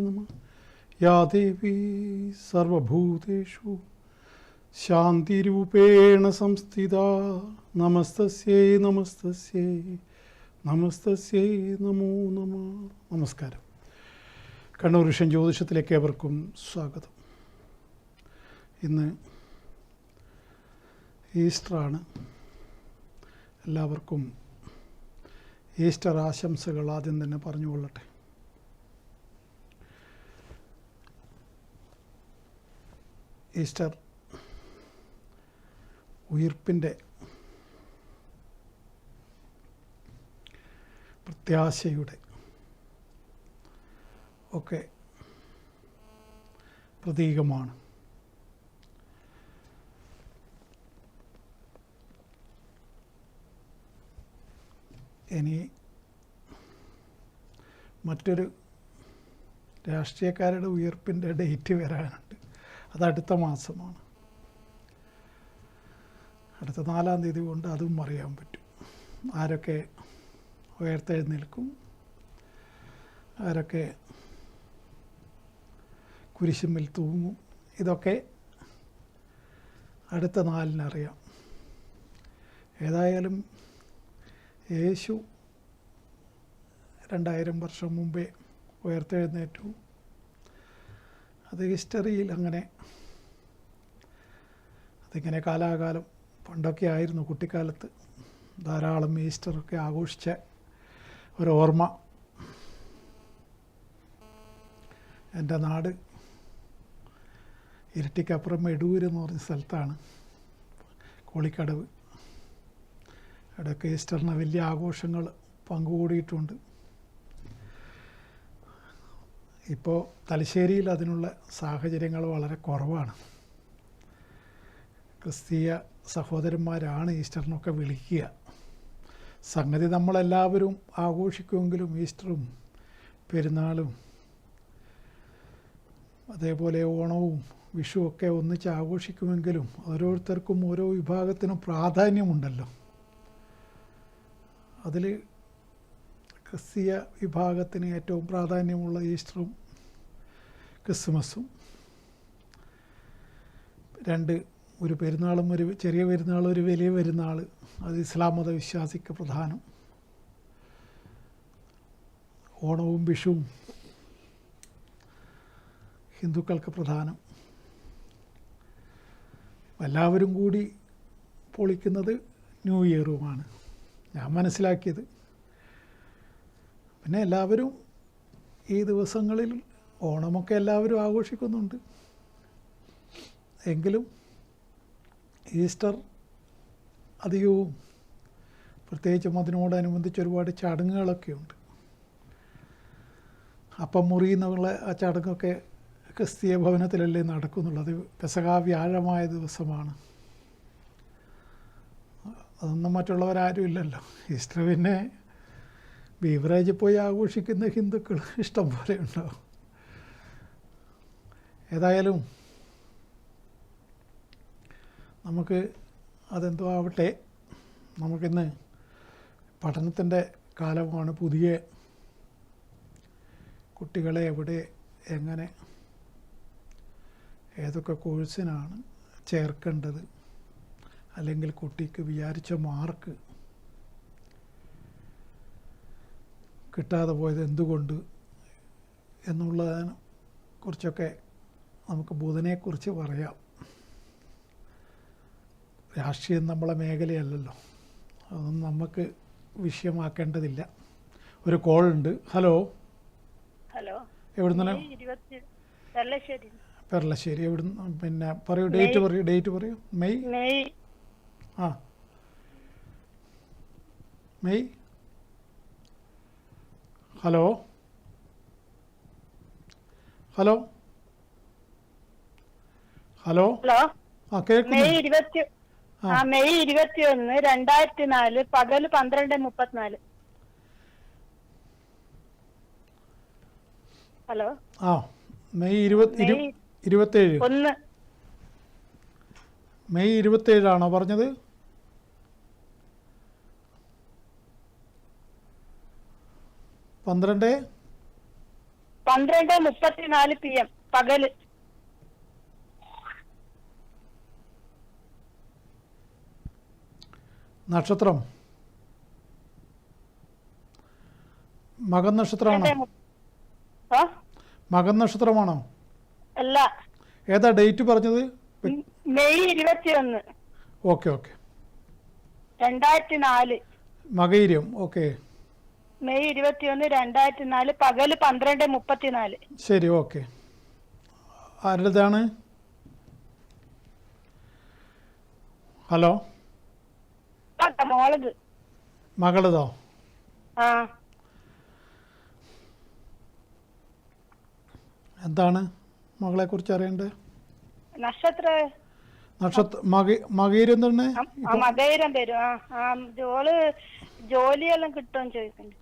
നമഃ. യാ ദേവി സർവഭൂതേഷു ശാന്തിരൂപേണ സംസ്ഥിതാ നമസ്തസ്യൈ നമസ്തസ്യൈ നമസ്തസ്യൈ നമോ നമഃ. നമസ്കാരം. കണ്ണൂർ വിഷൻ ജ്യോതിഷത്തിലേക്ക് ഏവർക്കും സ്വാഗതം. ഇന്ന് ഈസ്റ്ററാണ്. എല്ലാവർക്കും ഈസ്റ്റർ ആശംസകൾ ആദ്യം തന്നെ പറഞ്ഞുകൊള്ളട്ടെ. ഈസ്റ്റർ ഉയിർപ്പിൻ്റെ പ്രത്യാശയുടെ ഒക്കെ പ്രതീകമാണ്. ഇനി മറ്റൊരു രാഷ്ട്രീയക്കാരുടെ ഉയർപ്പിൻ്റെ ഡേറ്റ് വരാനുണ്ട്. അത് അടുത്ത മാസമാണ്. അടുത്ത 4-ാം തീയതി കൊണ്ട് അതും അറിയാൻ പറ്റും. ആരൊക്കെ ഉയർത്തെഴുന്നേൽക്കും, ആരൊക്കെ കുരിശുമ്മിൽ തൂങ്ങും, ഇതൊക്കെ അടുത്ത 4-ന് അറിയാം. ഏതായാലും യേശു 2000 വർഷം മുമ്പേ ഉയർത്തെഴുന്നേറ്റു. അത് ഹിസ്റ്ററിയിൽ അതിങ്ങനെ കാലാകാലം പണ്ടൊക്കെ ആയിരുന്നു. കുട്ടിക്കാലത്ത് ധാരാളം ഈസ്റ്ററൊക്കെ ആഘോഷിച്ച ഒരോർമ്മ. എൻ്റെ നാട് ഇരട്ടിക്കപ്പുറം എടൂർ എന്ന് പറഞ്ഞ സ്ഥലത്താണ്, കോളിക്കടവ്. ഇടയ്ക്ക് ഈസ്റ്ററിന് വലിയ ആഘോഷങ്ങൾ പങ്കുകൂടിയിട്ടുണ്ട്. ഇപ്പോൾ തലശ്ശേരിയിൽ അതിനുള്ള സാഹചര്യങ്ങൾ വളരെ കുറവാണ്. ക്രിസ്തീയ സഹോദരന്മാരാണ് ഈസ്റ്ററിനൊക്കെ വിളിക്കുക. സംഗതി നമ്മളെല്ലാവരും ആഘോഷിക്കുമെങ്കിലും ഈസ്റ്ററും പെരുന്നാളും അതേപോലെ ഓണവും വിഷുവൊക്കെ ഒന്നിച്ച് ആഘോഷിക്കുമെങ്കിലും ഓരോരുത്തർക്കും ഓരോ വിഭാഗത്തിനും പ്രാധാന്യമുണ്ടല്ലോ. അതിൽ ക്രിസ്തീയ വിഭാഗത്തിന് ഏറ്റവും പ്രാധാന്യമുള്ള ഈസ്റ്ററും ക്രിസ്മസും. ഒരു പെരുന്നാളും, ഒരു ചെറിയ പെരുന്നാൾ, ഒരു വലിയ പെരുന്നാൾ. അത് ഇസ്ലാം മതവിശ്വാസിക്ക് പ്രധാനം. ഓണവും വിഷുവും ഹിന്ദുക്കൾക്ക് പ്രധാനം. എല്ലാവരും കൂടി പൊളിക്കുന്നത് ന്യൂ ഇയറുമാണ് ഞാൻ മനസ്സിലാക്കിയത്. പിന്നെ എല്ലാവരും ഈ ദിവസങ്ങളിൽ ഓണമൊക്കെ എല്ലാവരും ആഘോഷിക്കുന്നുണ്ട്. എങ്കിലും ഈസ്റ്റർ അധികവും, പ്രത്യേകിച്ചും അതിനോടനുബന്ധിച്ച് ഒരുപാട് ചടങ്ങുകളൊക്കെ ഉണ്ട്. അപ്പം മുറി എന്നുള്ള ആ ചടങ്ങൊക്കെ ക്രിസ്തീയ ഭവനത്തിലല്ലേ നടക്കുന്നുള്ളത്. പെസഹാ വ്യാഴമായ ദിവസമാണ്. അതൊന്നും മറ്റുള്ളവരാരും ഇല്ലല്ലോ. ഈസ്റ്റർ പിന്നെ ബീവറേജിൽ പോയി ആഘോഷിക്കുന്ന ഹിന്ദുക്കൾ ഇഷ്ടം പോലെ ഉണ്ടാവും. ഏതായാലും നമുക്ക് അതെന്തോ ആവട്ടെ. നമുക്കിന്ന് പഠനത്തിൻ്റെ കാലമാണ്. പുതിയ കുട്ടികളെ എവിടെ, എങ്ങനെ, ഏതൊക്കെ കോഴ്സിനാണ് ചേർക്കേണ്ടത്, അല്ലെങ്കിൽ കുട്ടിക്ക് വിചാരിച്ച മാർക്ക് കിട്ടാതെ പോയത് എന്തുകൊണ്ട് എന്നുള്ളതിനെ കുറിച്ചൊക്കെ നമുക്ക് ബുധനെക്കുറിച്ച് പറയാം. രാഷ്ട്രീയം നമ്മളെ മേഖലയല്ലല്ലോ, അതൊന്നും നമുക്ക് വിഷയമാക്കേണ്ടതില്ല. ഒരു കോൾ ഉണ്ട്. ഹലോ. ഹലോ, എവിടുന്നാണ്? പെർളശ്ശേരി. എവിടുന്ന്? പിന്നെ പറയൂ, ഡേറ്റ് പറയൂ. May hello hello hello May 21, 2004 പകൽ 12:34. ഹലോ. മെയ് 27. മെയ് 27 പറഞ്ഞത്? 12 12:34 PM പകല്. നക്ഷത്രം മകൻ നക്ഷത്രമാണോ? മകൻ നക്ഷത്രമാണോ? അല്ല, ഏതാ ഡേറ്റ് പറഞ്ഞത്? May 21, okay okay. 2004. മകയിരം. ഓക്കെ, മെയ് 21, 2004 പകല് 12:34. ശരി, ഓക്കെ. ആരുടേതാണ്? ഹലോ, മോളത്. മകളതോ? ആ, എന്താണ് മകളെ കുറിച്ച് അറിയേണ്ടത്? മകയിരം തന്നെ മകയിരം തരും. ജോള് ജോലിയെല്ലാം കിട്ടുമെന്ന് ചോദിക്കണ്ട്,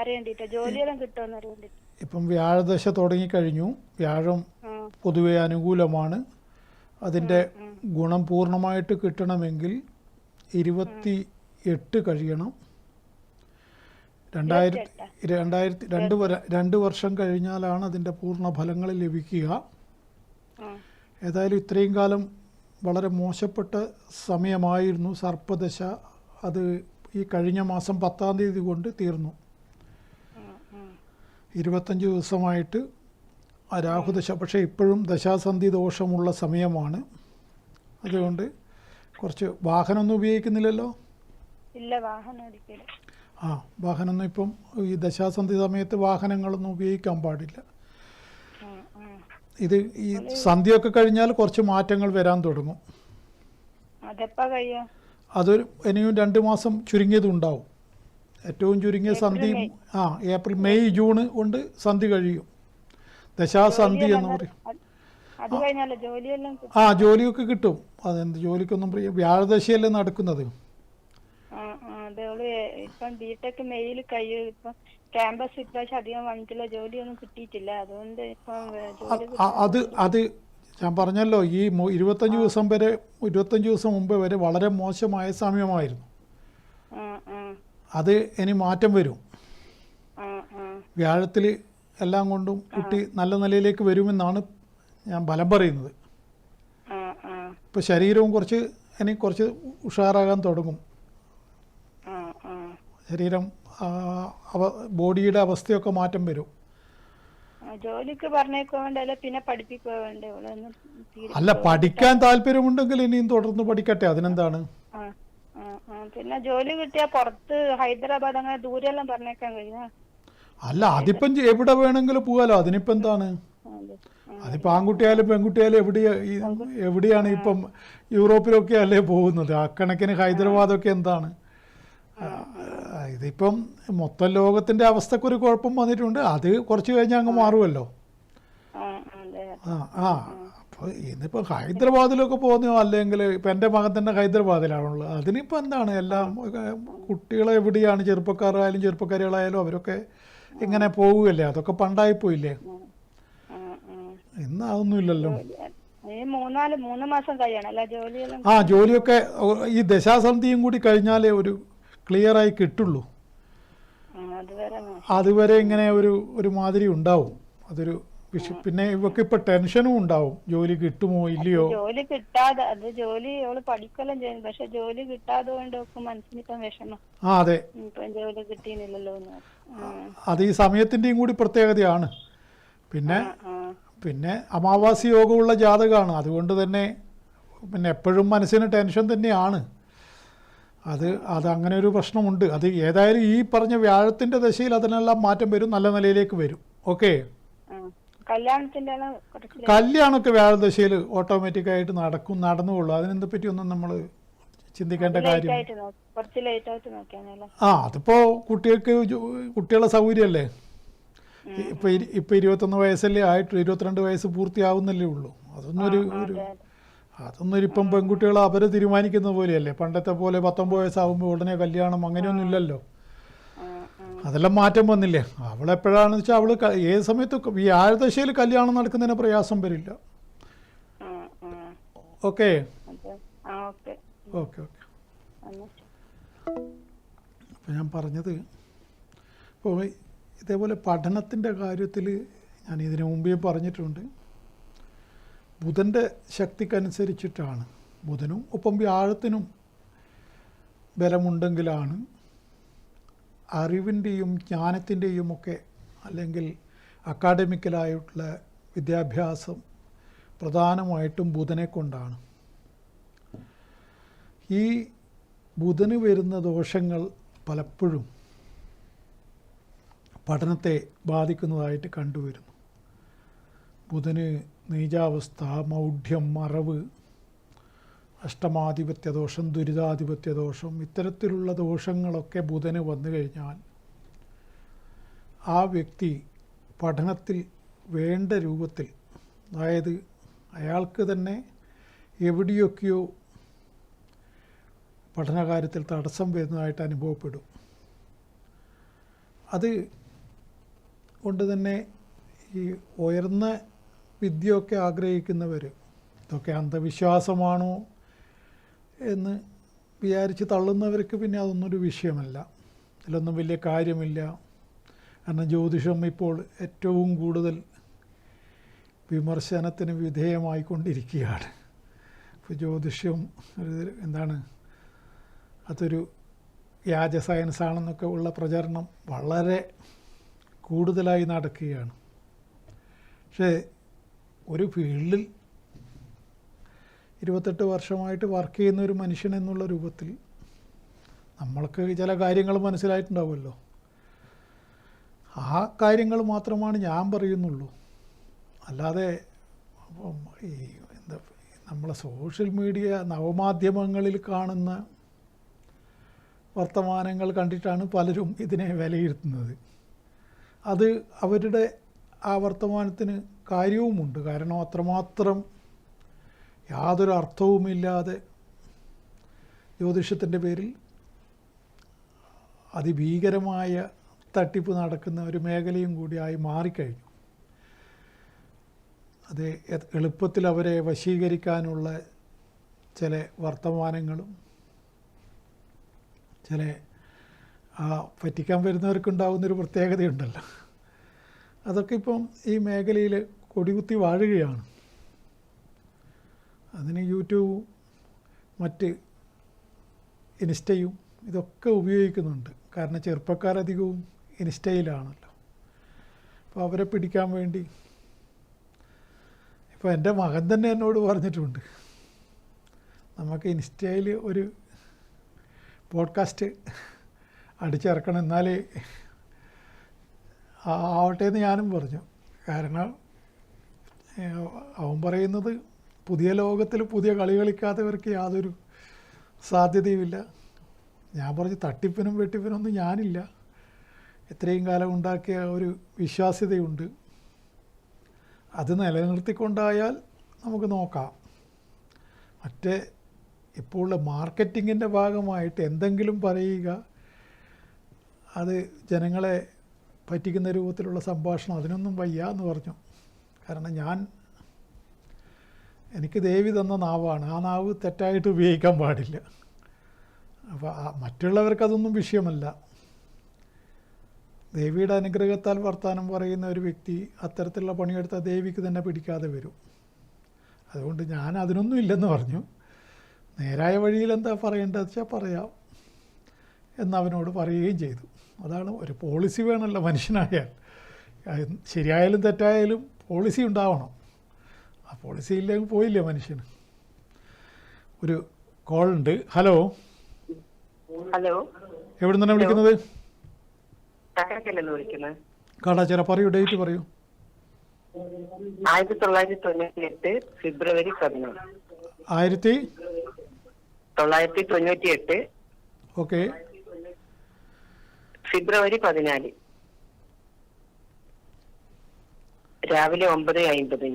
അറിയണ്ടിട്ട്. ജോലിയെല്ലാം കിട്ടുമെന്ന് അറിയണ്ടിട്ട്. ഇപ്പം വ്യാഴദശ തുടങ്ങിക്കഴിഞ്ഞു. വ്യാഴം പൊതുവെ അനുകൂലമാണ്. അതിൻ്റെ ഗുണം പൂർണ്ണമായിട്ട് കിട്ടണമെങ്കിൽ 28 കഴിയണം. 2 വർഷം കഴിഞ്ഞാലാണ് അതിൻ്റെ പൂർണ്ണ ഫലങ്ങൾ ലഭിക്കുക. ഏതായാലും ഇത്രയും കാലം വളരെ മോശപ്പെട്ട സമയമായിരുന്നു സർപ്പദശ. അത് ഈ കഴിഞ്ഞ മാസം 10-ാം തീയതി കൊണ്ട് തീർന്നു. 25 ദിവസമായിട്ട് രാഹുദശ. പക്ഷേ ഇപ്പോഴും ദശാസന്ധി ദോഷമുള്ള സമയമാണ്. അതുകൊണ്ട് കുറച്ച് വാഹനമൊന്നും ഉപയോഗിക്കുന്നില്ലല്ലോ? ഇല്ല, വാഹനം ഓടിക്കില്ല. വാഹനമൊന്നും ഇപ്പം ഈ ദശാസന്ധി സമയത്ത് വാഹനങ്ങളൊന്നും ഉപയോഗിക്കാൻ പാടില്ല. ഇത് ഈ സന്ധ്യയൊക്കെ കഴിഞ്ഞാൽ കുറച്ച് മാറ്റങ്ങൾ വരാൻ തുടങ്ങും. അതൊരു ഇനിയും 2 മാസം ചുരുങ്ങിയതുണ്ടാവും. ഏറ്റവും ചുരുങ്ങിയ സന്ധി ഏപ്രിൽ, മെയ്, ജൂൺ കൊണ്ട് സന്ധി കഴിയും. ദശാസന്ധി എന്ന് പറയും. ജോലിയൊക്കെ കിട്ടും. അതെന്ത് ജോലിക്കൊന്നും വ്യാഴദശയല്ലേ നടക്കുന്നത്. ഇപ്പം ബിടെക് മെയിൽ കഴിയും. ഇപ്പം ക്യാമ്പസ് ഇപ്രാവശ്യം അധികം വന്നിട്ടില്ല, ജോലിയൊന്നും കിട്ടിയിട്ടില്ല. അതുകൊണ്ട് ഇപ്പം അത് ഞാൻ പറഞ്ഞല്ലോ, ഈ 25 ദിവസം മുമ്പ് വരെ വളരെ മോശമായ സമയമായിരുന്നു. അത് ഇനി മാറ്റം വരും. വ്യാഴത്തിൽ എല്ലാം കൊണ്ടും കുട്ടി നല്ല നിലയിലേക്ക് വരുമെന്നാണ് ഞാൻ ബലം പറയുന്നത്. ഇപ്പം ശരീരവും കുറച്ച് ഉഷാറാകാൻ തുടങ്ങും. ശരീരം, ബോഡിയുടെ അവസ്ഥയൊക്കെ മാറ്റം വരും. ജോലിക്ക് പറഞ്ഞേക്കോണ്ടല്ലേ, പിന്നെ പഠിപ്പിക്കുക വേണ്ടേ? അല്ല, പഠിക്കാൻ താല്പര്യമുണ്ടെങ്കിൽ ഇനിയും തുടർന്ന് പഠിക്കട്ടെ, അതിനെന്താണ്. പിന്നെ ജോലി കിട്ടിയാ പുറത്ത് ഹൈദരാബാദ് അങ്ങനെ ദൂരെല്ലാം പറഞ്ഞേക്കാൻ കഴിയുക? അല്ല, അതിപ്പം എവിടെ വേണമെങ്കിലും പോകാലോ. അതിനിപ്പം എന്താണ്? അതിപ്പോൾ ആൺകുട്ടിയായാലും പെൺകുട്ടിയായാലും എവിടെയാണ് ഇപ്പം? യൂറോപ്പിലൊക്കെ അല്ലേ പോകുന്നത്. അക്കണക്കിന് ഹൈദരാബാദൊക്കെ എന്താണ്? ഇതിപ്പം മൊത്തം ലോകത്തിൻ്റെ അവസ്ഥക്കൊരു കുഴപ്പം വന്നിട്ടുണ്ട്. അത് കുറച്ച് കഴിഞ്ഞാൽ അങ്ങ് മാറുമല്ലോ. അപ്പോൾ ഇന്നിപ്പോൾ ഹൈദരാബാദിലൊക്കെ പോകുന്നോ, അല്ലെങ്കിൽ ഇപ്പം എൻ്റെ മകൻ തന്നെ ഹൈദരാബാദിലാണുള്ളത്. അതിനിപ്പോൾ എന്താണ്? എല്ലാം കുട്ടികളെ എവിടെയാണ്, ചെറുപ്പക്കാരായാലും ചെറുപ്പക്കാരികളായാലും അവരൊക്കെ ഇങ്ങനെ പോവുകയല്ലേ. അതൊക്കെ പണ്ടായിപ്പോയില്ലേ. ഇന്ന് അതൊന്നുമില്ലല്ലോ. 3 മാസം കഴിയണല്ലേ ജോലിയെല്ലാം? ജോലിയൊക്കെ ഈ ദശാസന്ധിയും കൂടി കഴിഞ്ഞാലേ ഒരു ക്ലിയറായി കിട്ടുള്ളൂ. അതുവരെ ഇങ്ങനെ ഒരു മാതിരി ഉണ്ടാവും. അതൊരു പിന്നെ ഇവക്ക് ഇപ്പൊ ടെൻഷനും ഉണ്ടാവും. ജോലി കിട്ടുമോ ഇല്ലയോ? ജോലി കിട്ടാതെ, അത് ജോലി അവള് പഠിക്കെല്ലാം ചെയ്യുന്നു, പക്ഷെ ജോലി കിട്ടാതെ കൊണ്ട് മനസ്സിനിപ്പം വിഷമം. അതെ, ജോലി കിട്ടിയില്ലല്ലോ. അത് ഈ സമയത്തിന്റെയും കൂടി പ്രത്യേകതയാണ്. പിന്നെ അമാവാസി യോഗമുള്ള ജാതകമാണ്. അതുകൊണ്ട് തന്നെ പിന്നെ എപ്പോഴും മനസ്സിന് ടെൻഷൻ തന്നെയാണ്. അത് അങ്ങനെ ഒരു പ്രശ്നമുണ്ട്. അത് ഏതായാലും ഈ പറഞ്ഞ വ്യാഴത്തിൻ്റെ ദശയിൽ അതിനെല്ലാം മാറ്റം വരും, നല്ല നിലയിലേക്ക് വരും. ഓക്കെ. കല്യാണമൊക്കെ വ്യാഴദശയിൽ ഓട്ടോമാറ്റിക്കായിട്ട് നടന്നുകൊള്ളൂ. അതിനെ പറ്റി ഒന്നും നമ്മൾ ചിന്തിക്കേണ്ട കാര്യം. അതിപ്പോൾ കുട്ടികളുടെ സൗകര്യമല്ലേ. ഇപ്പം 21 വയസ്സല്ലേ ആയിട്ട്, 22 വയസ്സ് പൂർത്തിയാവുന്നല്ലേ ഉള്ളൂ. അതൊന്നും ഇപ്പം പെൺകുട്ടികൾ അവരെ തീരുമാനിക്കുന്ന പോലെയല്ലേ. പണ്ടത്തെ പോലെ 19 വയസ്സാകുമ്പോൾ ഉടനെ കല്യാണം, അങ്ങനെയൊന്നും ഇല്ലല്ലോ. അതെല്ലാം മാറ്റം വന്നില്ലേ. അവളെപ്പോഴാണെന്ന് വെച്ചാൽ അവൾ ഏത് സമയത്തൊക്കെ ഈ വ്യാഴദശയിൽ കല്യാണം നടക്കുന്നതിന് പ്രയാസം വരില്ല. Okay okay okay. അപ്പോൾ ഞാൻ പറഞ്ഞത്, ഇപ്പോൾ ഇതേപോലെ പഠനത്തിൻ്റെ കാര്യത്തിൽ ഞാൻ ഇതിനു മുമ്പേ പറഞ്ഞിട്ടുണ്ട്. ബുധൻ്റെ ശക്തിക്കനുസരിച്ചിട്ടാണ്, ബുധനും ഒപ്പം വ്യാഴത്തിനും ബലമുണ്ടെങ്കിലാണ് അറിവിൻ്റെയും ജ്ഞാനത്തിൻ്റെയും ഒക്കെ, അല്ലെങ്കിൽ അക്കാഡമിക്കലായിട്ടുള്ള വിദ്യാഭ്യാസം പ്രധാനമായിട്ടും ബുധനെ കൊണ്ടാണ്. ഈ ബുധന് വരുന്ന ദോഷങ്ങൾ പലപ്പോഴും പഠനത്തെ ബാധിക്കുന്നതായിട്ട് കണ്ടുവരുന്നു. ബുധന് നീചാവസ്ഥ, മൗഢ്യം, മറവ്, അഷ്ടമാധിപത്യ ദോഷം, ദുരിതാധിപത്യ ദോഷം, ഇത്തരത്തിലുള്ള ദോഷങ്ങളൊക്കെ ബുധന് വന്നു കഴിഞ്ഞാൽ ആ വ്യക്തി പഠനത്തിൽ വേണ്ട രൂപത്തിൽ, അതായത് അയാൾക്ക് തന്നെ എവിടെയൊക്കെയോ പഠനകാര്യത്തിൽ തടസ്സം വരുന്നതായിട്ട് അനുഭവപ്പെടും. അത് കൊണ്ട് തന്നെ ഈ ഉയർന്ന വിദ്യയൊക്കെ ആഗ്രഹിക്കുന്നവർ ഇതൊക്കെ അന്ധവിശ്വാസമാണോ എന്ന് വിചാരിച്ച് തള്ളുന്നവർക്ക് പിന്നെ അതൊന്നൊരു വിഷയമല്ല, ഇതിലൊന്നും വലിയ കാര്യമില്ല. കാരണം ജ്യോതിഷം ഇപ്പോൾ ഏറ്റവും കൂടുതൽ വിമർശനത്തിന് വിധേയമായിക്കൊണ്ടിരിക്കുകയാണ്. ഇപ്പോൾ ജ്യോതിഷം എന്താണ്, അതൊരു വ്യാജ സയൻസാണെന്നൊക്കെ ഉള്ള പ്രചരണം വളരെ കൂടുതലായി നടക്കുകയാണ്. പക്ഷേ ഒരു ഫീൽഡിൽ 28 വർഷമായിട്ട് വർക്ക് ചെയ്യുന്ന ഒരു മനുഷ്യൻ എന്നുള്ള രൂപത്തിൽ നമ്മൾക്ക് ചില കാര്യങ്ങൾ മനസ്സിലായിട്ടുണ്ടാവുമല്ലോ. ആ കാര്യങ്ങൾ മാത്രമാണ് ഞാൻ പറയുന്നുള്ളൂ. അല്ലാതെ ഈ നമ്മളെ സോഷ്യൽ മീഡിയ നവമാധ്യമങ്ങളിൽ കാണുന്ന വർത്തമാനങ്ങൾ കണ്ടിട്ടാണ് പലരും ഇതിനെ വിലയിരുത്തുന്നത്. അത് അവരുടെ ആ വർത്തമാനത്തിന് കാര്യവുമുണ്ട്. കാരണം അത്രമാത്രം യാതൊരു അർത്ഥവുമില്ലാതെ ജ്യോതിഷത്തിൻ്റെ പേരിൽ അതിഭീകരമായ തട്ടിപ്പ് നടക്കുന്ന ഒരു മേഖലയും കൂടിയായി മാറിക്കഴിഞ്ഞു. അത് എളുപ്പത്തിൽ അവരെ വശീകരിക്കാനുള്ള ചില വർത്തമാനങ്ങളും ചില പറ്റിക്കാൻ വരുന്നവർക്കുണ്ടാകുന്നൊരു പ്രത്യേകതയുണ്ടല്ലോ, അതൊക്കെ ഇപ്പം ഈ മേഖലയിൽ കൊടികുത്തി വാഴുകയാണ്. അതിന് യൂട്യൂബും മറ്റ് ഇൻസ്റ്റയും ഇതൊക്കെ ഉപയോഗിക്കുന്നുണ്ട്. കാരണം ചെറുപ്പക്കാരധികവും ഇൻസ്റ്റയിലാണല്ലോ. അപ്പോൾ അവരെ പിടിക്കാൻ വേണ്ടി ഇപ്പോൾ എൻ്റെ മകൻ തന്നെ എന്നോട് പറഞ്ഞിട്ടുണ്ട്, നമുക്ക് ഇൻസ്റ്റയിൽ ഒരു പോഡ്കാസ്റ്റ് അടിച്ചിറക്കണം, എന്നാലേ ആവട്ടെ എന്ന് ഞാനും പറഞ്ഞു. കാരണം അവൻ പറയുന്നത് പുതിയ ലോകത്തിൽ പുതിയ കളി കളിക്കാത്തവർക്ക് യാതൊരു സാധ്യതയുമില്ല. ഞാൻ പറഞ്ഞു തട്ടിപ്പിനും വെട്ടിപ്പിനൊന്നും ഞാനില്ല, ഇത്രയും കാലം ഉണ്ടാക്കിയ ഒരു വിശ്വാസ്യതയുണ്ട്, അത് നിലനിർത്തിക്കൊണ്ടായാൽ നമുക്ക് നോക്കാം. മറ്റേ ഇപ്പോൾ മാർക്കറ്റിങ്ങിൻ്റെ ഭാഗമായിട്ട് എന്തെങ്കിലും പറയുക, അത് ജനങ്ങളെ പറ്റിക്കുന്ന രൂപത്തിലുള്ള സംഭാഷണം, അതിനൊന്നും വയ്യ എന്ന് പറഞ്ഞു. കാരണം എനിക്ക് ദേവി തന്ന നാവാണ്, ആ നാവ് തെറ്റായിട്ട് ഉപയോഗിക്കാൻ പാടില്ല. അപ്പോൾ മറ്റുള്ളവർക്കതൊന്നും വിഷയമല്ല. ദേവിയുടെ അനുഗ്രഹത്താൽ വർത്താനം പറയുന്ന ഒരു വ്യക്തി അത്തരത്തിലുള്ള പണിയെടുത്താൽ ദേവിക്ക് തന്നെ പിടിക്കാതെ വരും. അതുകൊണ്ട് ഞാൻ അതിനൊന്നും ഇല്ലെന്ന് പറഞ്ഞു. നേരായ വഴിയിൽ എന്താ പറയേണ്ടതെന്ന് വെച്ചാൽ പറയാം എന്നവനോട് പറയുകയും ചെയ്തു. അതാണ് ഒരു പോളിസി വേണമല്ലോ മനുഷ്യനായാൽ. ശരിയായാലും തെറ്റായാലും പോളിസി ഉണ്ടാവണം. ആ പോളിസി ഇല്ലെങ്കിൽ പോയില്ലേ മനുഷ്യന്. ഒരു കോളുണ്ട്. ഹലോ, ഹലോ, എവിടെ നിന്നാണ് വിളിക്കുന്നത്? വിളിക്കുന്നത് കാടാച്ചിറ. പറയൂ, ഡേറ്റ് പറയൂ. 1998 ഫെബ്രുവരി 14. 1998 ഓക്കെ, ഫെബ്രുവരി 14 രാവിലെ 9:50.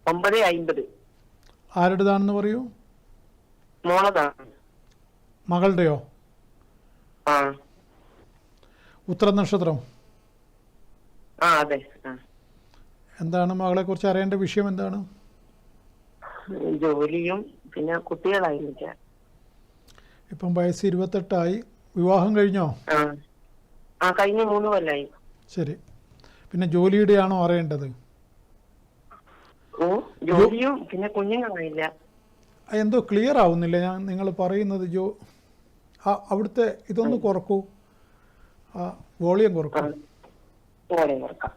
9:50. ആരുടേതാണെന്ന് പറയൂ. മോളതാണ്. മകളുടെയോ? ആ, ഉത്തര നക്ഷത്രം. അതെ. എന്താണ് മകളെ കുറിച്ച് അറിയേണ്ട വിഷയം? എന്താണ്? ജോലിയും പിന്നെ കുട്ടികളായിരിക്കാം. ഇപ്പം വയസ്സ് 28ആയി. വിവാഹം കഴിഞ്ഞോ? കഴിഞ്ഞ 3 കൊല്ലായി. ശരി. പിന്നെ ജോലിയുടെ ആണോ അറിയേണ്ടത്? ഓ, ജോലിയും പിന്നെ കുഞ്ഞുങ്ങളില്ല. എന്തോ ക്ലിയർ ആവുന്നില്ല ഞാൻ നിങ്ങൾ പറയുന്നത്. അവിടുത്തെ ഇതൊന്ന് കുറക്കൂ, വോളിയം കുറക്കൂ. ഓടെ നോക്കാം.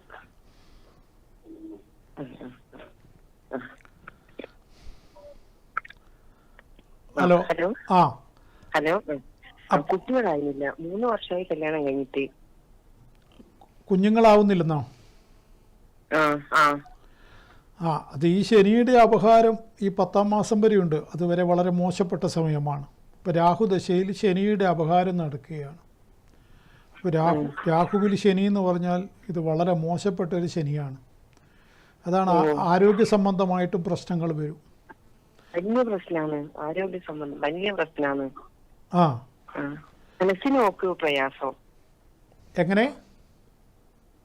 ഹലോ. ഹലോ. ആ ഹലോ. കുട്ടികളായിരുന്നില്ല, 3 വർഷമായി കല്യാണം കഴിഞ്ഞിട്ട്. കുഞ്ഞുങ്ങളാവുന്നില്ലെന്നോ? അത് ഈ ശനിയുടെ അപഹാരം ഈ 10-ാം മാസം വരെയുണ്ട്. അതുവരെ വളരെ മോശപ്പെട്ട സമയമാണ്. ഇപ്പോൾ രാഹുദശയിൽ ശനിയുടെ അപഹാരം നടക്കുകയാണ്. ഇപ്പോൾ രാഹുവിൽ ശനി എന്ന് പറഞ്ഞാൽ ഇത് വളരെ മോശപ്പെട്ട ഒരു ശനിയാണ്. അതാണ് ആരോഗ്യ സംബന്ധമായിട്ടും പ്രശ്നങ്ങൾ വരും. വലിയ പ്രശ്നമാണ്, ആരോഗ്യ സംബന്ധം വലിയ പ്രശ്നമാണ്. മനസ്സിന് നോക്കൂ പ്രയാസം. എങ്ങനെ?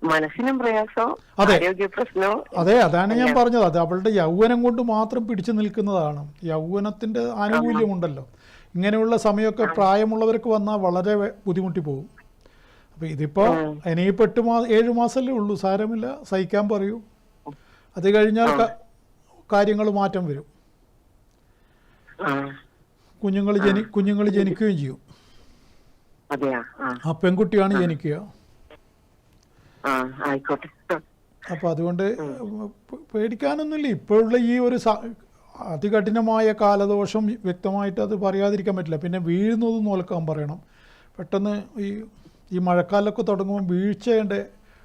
മനസ്സിനും പ്രയാസം, ആരോഗ്യ പ്രശ്നവും. അതെ, അതാണ് ഞാൻ പറഞ്ഞത്. അത് അവളുടെ യൗവനം കൊണ്ട് മാത്രം പിടിച്ചു നിൽക്കുന്നതാണ്. യൗവനത്തിന്റെ ആനുകൂല്യമുണ്ടല്ലോ. ഇങ്ങനെയുള്ള സമയമൊക്കെ പ്രായമുള്ളവർക്ക് വന്നാൽ വളരെ ബുദ്ധിമുട്ടി പോകും. അപ്പോൾ ഇതിപ്പോൾ ഇനിയിപ്പോൾ 7 മാസമല്ലേ ഉള്ളൂ, സാരമില്ല, സഹിക്കാൻ പറയൂ. അത് കഴിഞ്ഞാൽ കാര്യങ്ങൾ മാറ്റം വരും. കുഞ്ഞുങ്ങൾ ജനിക്കുകയും ചെയ്യും. ആ പെൺകുട്ടിയാണ് ജനിക്കുക. അപ്പോൾ അതുകൊണ്ട് പേടിക്കാനൊന്നുമില്ല. ഇപ്പോഴുള്ള ഈ ഒരു അതികഠിനമായ കാലദോഷം വ്യക്തമായിട്ട് അത് പറയാതിരിക്കാൻ പറ്റില്ല. പിന്നെ വീഴുന്നത് നോക്കാൻ പറയണം. പെട്ടെന്ന് ഈ മഴക്കാലമൊക്കെ തുടങ്ങുമ്പോൾ വീഴ്ചയുടെ